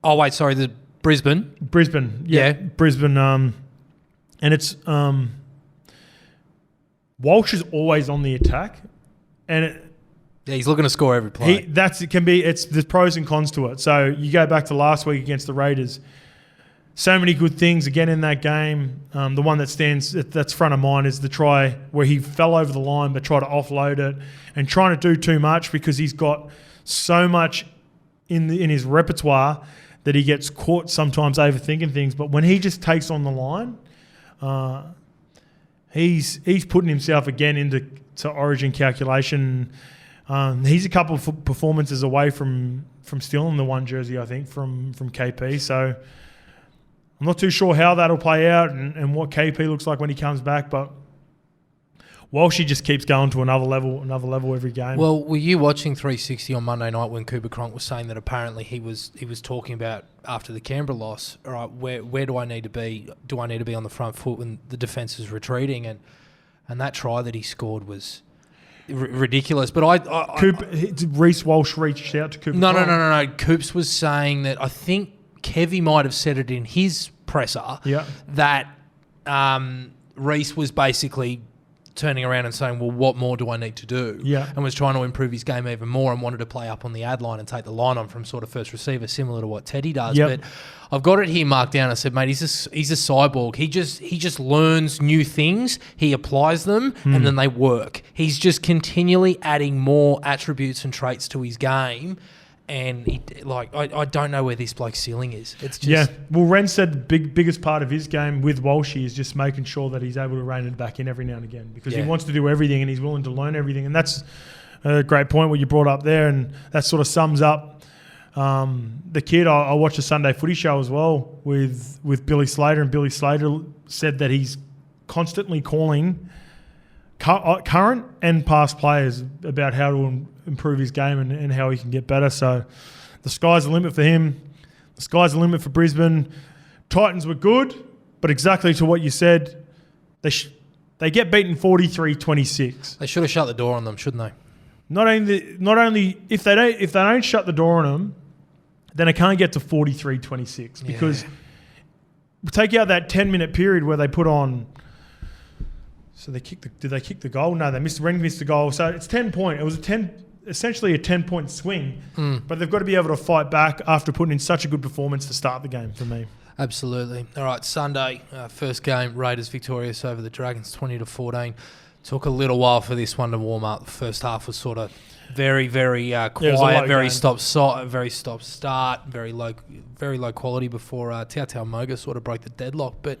Oh, wait, sorry, the Brisbane? Brisbane, yeah. Brisbane, and it's... Walsh is always on the attack, and he's looking to score every play. There's pros and cons to it. So you go back to last week against the Raiders. So many good things again in that game. The one that's front of mind is the try where he fell over the line but tried to offload it and trying to do too much because he's got so much in his repertoire that he gets caught sometimes overthinking things. But when he just takes on the line, he's putting himself again into Origin calculation. He's a couple of performances away from stealing the one jersey, I think, from KP. So I'm not too sure how that'll play out and what KP looks like when he comes back, but Walshy just keeps going to another level every game. Well, were you watching 360 on Monday night when Cooper Cronk was saying that apparently he was talking about after the Canberra loss, all right, where do I need to be? Do I need to be on the front foot when the defence is retreating? And that try that he scored was ridiculous. But Reece Walsh reached out to Cooper Cronk. No. Coops was saying that I think Kevy might have said it in his presser that Reece was basically turning around and saying, well, what more do I need to do? Yeah. And was trying to improve his game even more and wanted to play up on the ad line and take the line on from sort of first receiver, similar to what Teddy does. Yep. But I've got it here marked down. I said, mate, he's a cyborg. He just learns new things, he applies them, and then they work. He's just continually adding more attributes and traits to his game. And I don't know where this bloke's ceiling is. It's just Well, Ren said the biggest part of his game with Walshy is just making sure that he's able to rein it back in every now and again because he wants to do everything and he's willing to learn everything. And that's a great point what you brought up there, and that sort of sums up the kid. I watched a Sunday Footy show as well with Billy Slater, and Billy Slater said that he's constantly calling current and past players about how to improve his game and how he can get better. So the sky's the limit for him. The sky's the limit for Brisbane. Titans were good, but exactly to what you said, they get beaten 43-26. They should have shut the door on them, shouldn't they? Not only if they don't shut the door on them, then it can't get to 43-26 because take out that 10-minute period where they put on. So did they kick the goal? No, Ren missed the goal. So it's 10 point. It was essentially a 10-point swing, but they've got to be able to fight back after putting in such a good performance to start the game for me. Absolutely. All right, Sunday, first game, Raiders victorious over the Dragons, 20-14. Took a little while for this one to warm up. The first half was sort of very, very quiet, very stop-start, very low quality before Tautau Moga sort of broke the deadlock. But,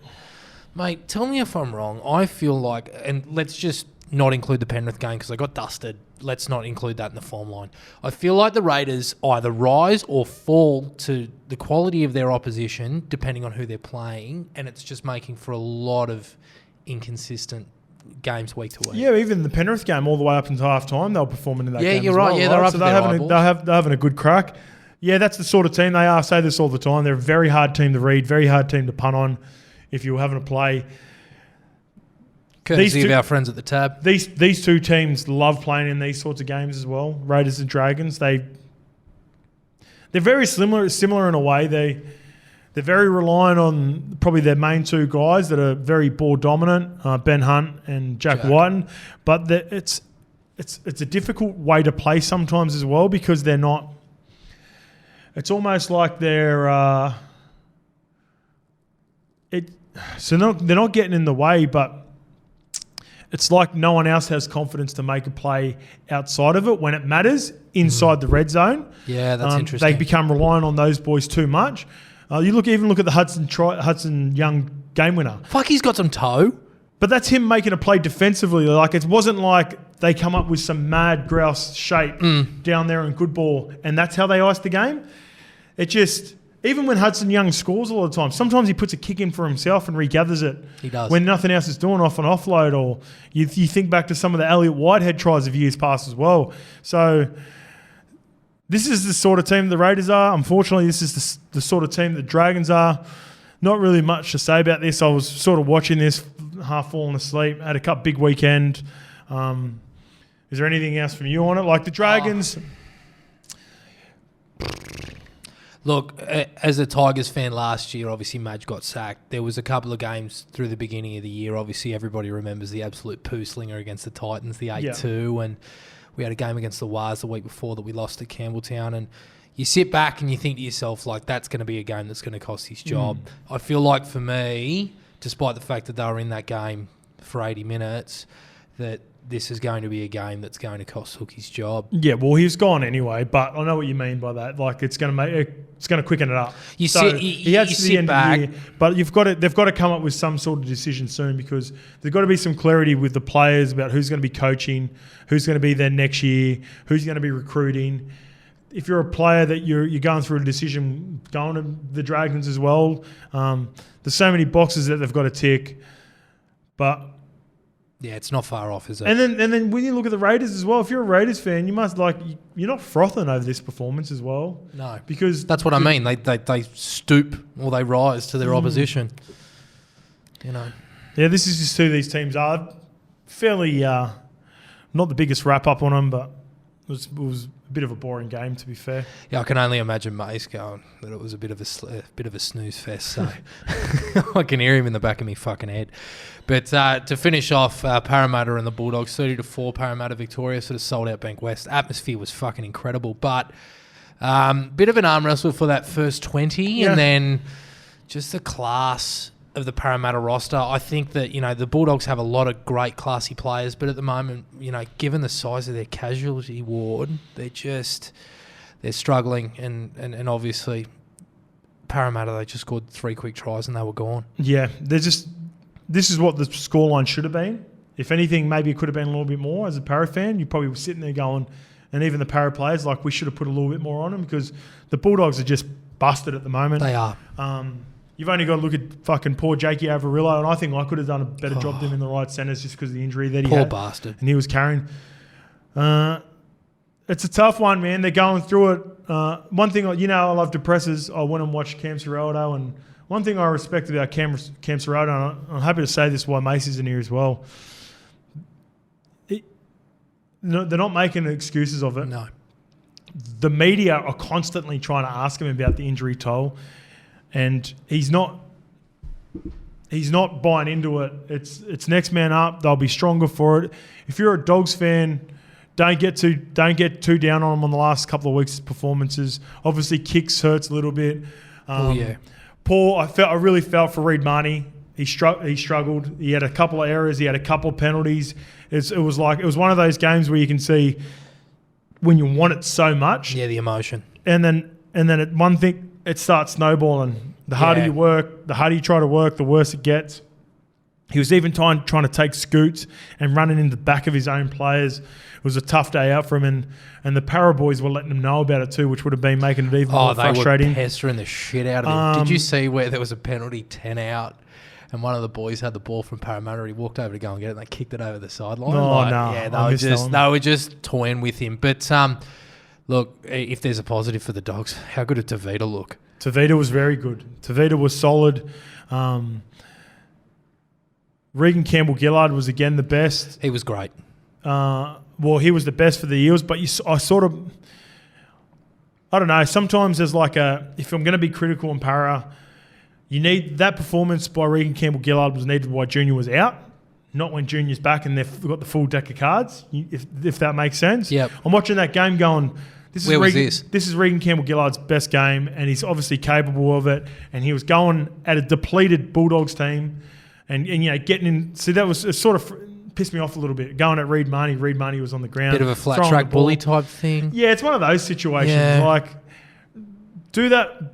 mate, tell me if I'm wrong. I feel like, and let's just not include the Penrith game because I got dusted. Let's not include that in the form line. I feel like the Raiders either rise or fall to the quality of their opposition, depending on who they're playing, and it's just making for a lot of inconsistent games week to week. Yeah, even the Penrith game all the way up until half time, they were performing in that game. Yeah, you're as right. Well, yeah, they're up so to their eyeballs. they're having a good crack. Yeah, that's the sort of team they are. I say this all the time. They're a very hard team to read, very hard team to punt on if you're having to play. Courtesy of our friends at the Tab. These two teams love playing in these sorts of games as well. Raiders and Dragons. They're very similar in a way. They're very reliant on probably their main two guys that are very ball dominant, Ben Hunt and Jack Whiten. But it's a difficult way to play sometimes as well because they're not. It's almost like they're. They're not getting in the way, but it's like no one else has confidence to make a play outside of it when it matters inside the red zone. Yeah, that's interesting. They become reliant on those boys too much. You look at the Hudson Young game winner. Fuck, he's got some toe. But that's him making a play defensively. Like it wasn't like they come up with some mad grouse shape down there in good ball and that's how they iced the game. It just, even when Hudson Young scores a lot of the time, sometimes he puts a kick in for himself and regathers it. He does. When nothing else is doing off an offload, or you think back to some of the Elliott Whitehead tries of years past as well. So this is the sort of team the Raiders are. Unfortunately, this is the sort of team the Dragons are. Not really much to say about this. I was sort of watching this, half falling asleep. Had a big weekend. Is there anything else from you on it? Like the Dragons... Look, as a Tigers fan last year, obviously Madge got sacked. There was a couple of games through the beginning of the year. Obviously, everybody remembers the absolute poo slinger against the Titans, the 8-2, and we had a game against the Wars the week before that we lost at Campbelltown. And you sit back and you think to yourself, like, that's going to be a game that's going to cost his job. I feel like for me, despite the fact that they were in that game for 80 minutes, that this is going to be a game that's going to cost Hook his job. Yeah, well, he's gone anyway, but I know what you mean by that. Like, it's going to quicken it up. He had to sit back, of the year, but they've got to come up with some sort of decision soon because there's got to be some clarity with the players about who's going to be coaching, who's going to be there next year, who's going to be recruiting. If you're a player that you're going through a decision, going to the Dragons as well, there's so many boxes that they've got to tick, but. Yeah, it's not far off, is it? And then when you look at the Raiders as well, if you're a Raiders fan, you must you're not frothing over this performance as well. No, because that's what I mean. They stoop or they rise to their opposition. You know. Yeah, this is just who these teams are. Fairly not the biggest wrap up on them, but it was a bit of a boring game, to be fair. Yeah, I can only imagine Mace going that it was a bit of a snooze fest. So I can hear him in the back of me fucking head. But to finish off, Parramatta and the Bulldogs, 30-4, Parramatta Victoria, sort of sold out Bank West. Atmosphere was fucking incredible, but bit of an arm wrestle for that first 20, and then just the class of the Parramatta roster. I think that, the Bulldogs have a lot of great classy players, but at the moment, given the size of their casualty ward, they're struggling, and obviously Parramatta, they just scored 3 quick tries and they were gone. Yeah, this is what the scoreline should have been. If anything, maybe it could have been a little bit more. As a Para fan, you probably were sitting there going, and even the Para players, like, we should have put a little bit more on them, because the Bulldogs are just busted at the moment. They are. You've only got to look at fucking poor Jakey Avarillo, and I think I could have done a better job than him in the right centres just because of the injury that he had. Poor bastard. And he was carrying. It's a tough one, man. They're going through it. One thing, I love depressors. I went and watched Cam Serraldo, and one thing I respect about Cam Serraldo, and I'm happy to say this while Macy's in here as well, they're not making making of it. No. The media are constantly trying to ask him about the injury toll, and he's not buying into it. It's next man up. They'll be stronger for it. If you're a Dogs fan, don't get too down on him on the last couple of weeks' performances. Obviously, kicks hurts a little bit. Paul, I really felt for Reid Marnie. He struggled. He had a couple of errors. He had a couple of penalties. It was one of those games where you can see when you want it so much. Yeah, the emotion. And then it starts snowballing. The harder you work, the harder you try to work, the worse it gets. He was even trying to take scoots and running in the back of his own players. It was a tough day out for him, and the Para boys were letting him know about it too, which would have been making it even more frustrating. They were pestering the shit out of him. Did you see where there was a penalty 10 out? And one of the boys had the ball from Parramatta. He walked over to go and get it, and they kicked it over the sideline. They were just toying with him. But look, if there's a positive for the Dogs, how good did Tavita look? Tavita was very good. Tavita was solid. Regan Campbell-Gillard was again the best. He was great. He was the best for the Eels, but I don't know. Sometimes there's if I'm going to be critical in Para, you need that performance by Regan Campbell-Gillard was needed while Junior was out, not when Junior's back and they've got the full deck of cards, if that makes sense. Yep. I'm watching that game going, this is Regan Campbell-Gillard's best game, and he's obviously capable of it, and he was going at a depleted Bulldogs team and getting in. See, that was sort of pissed me off a little bit. Going at Reid Marnie. Reid Marnie was on the ground. Bit of a flat track bully type thing. Yeah, it's one of those situations. Yeah. Do that.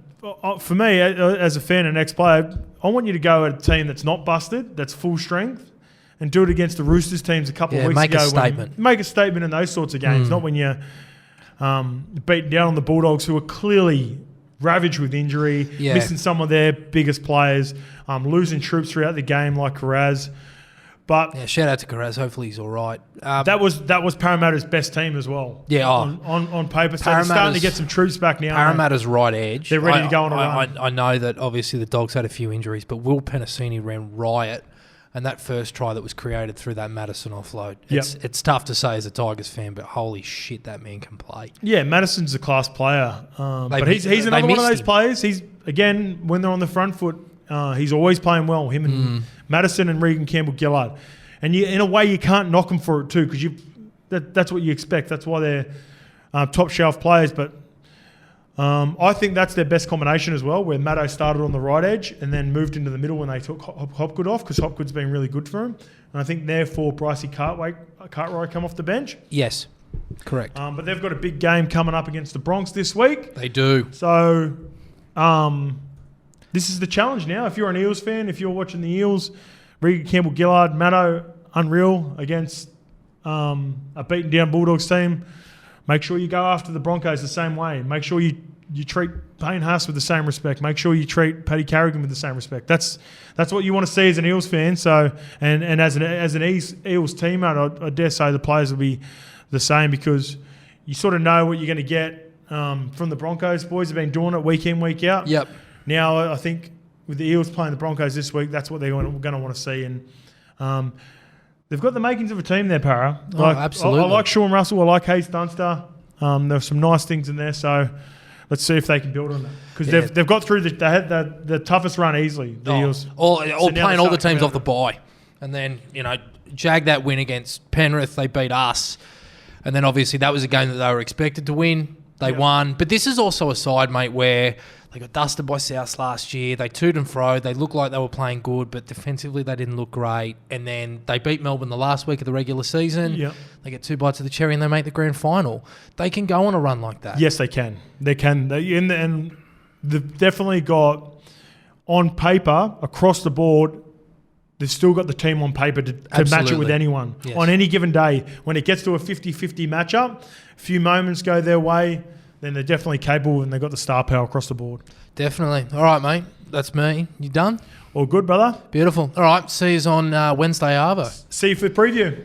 For me, as a fan and ex-player, I want you to go at a team that's not busted, that's full strength, and do it against the Roosters teams a couple of weeks ago. Make a statement in those sorts of games, not when you're beating down on the Bulldogs, who are clearly ravaged with injury, missing some of their biggest players, losing troops throughout the game like Carraz. But shout out to Carraz. Hopefully he's all right. That was Parramatta's best team as well. Yeah, on paper. So they're starting to get some troops back now. Parramatta's right edge. They're ready to go on a run. I know that obviously the Dogs had a few injuries, but Will Penasini ran riot, and that first try that was created through that Madison offload. It's tough to say as a Tigers fan, but holy shit, that man can play. Yeah, Madison's a class player, but he's another one of those players. He's again when they're on the front foot. He's always playing well, him and Madison and Regan Campbell-Gillard. And in a way, you can't knock him for it too, because that's what you expect. That's why they're top shelf players. But I think that's their best combination as well, where Maddo started on the right edge and then moved into the middle when they took Hopgood off, because Hopgood's been really good for him. And I think therefore Brycey Cartwright come off the bench. Yes, correct. But they've got a big game coming up against the Bronx this week. They do. So this is the challenge now. If you're an Eels fan, if you're watching the Eels, Regan Campbell-Gillard, Maddo, unreal against a beaten down Bulldogs team. Make sure you go after the Broncos the same way. Make sure you treat Payne Haas with the same respect. Make sure you treat Paddy Carrigan with the same respect. That's what you want to see as an Eels fan. So and as an Eels teammate, I dare say the players will be the same, because you sort of know what you're going to get from the Broncos. Boys have been doing it week in, week out. Yep. Now I think with the Eels playing the Broncos this week, that's what they're going to want to see. And they've got the makings of a team there, Para. Absolutely. I like Sean Russell. I like Hayes Dunster. There's some nice things in there. So let's see if they can build on that. Because they've got through they had the toughest run easily, the Eels. Playing all the teams off the bye. And then, jag that win against Penrith. They beat us. And then obviously that was a game that they were expected to win. They won. But this is also a side, mate, where they got dusted by Souths last year. They toed and fro. They looked like they were playing good, but defensively they didn't look great. And then they beat Melbourne the last week of the regular season. Yep. They get 2 bites of the cherry and they make the grand final. They can go on a run like that. Yes, they can. They can. And they've definitely got, on paper, across the board, they've still got the team on paper to match it with anyone. Yes. On any given day. When it gets to a 50-50 matchup, a few moments go their way, then they're definitely capable and they've got the star power across the board. Definitely. All right, mate. That's me. You done? All good, brother? Beautiful. All right. See you on Wednesday, Arvo. See you for the preview.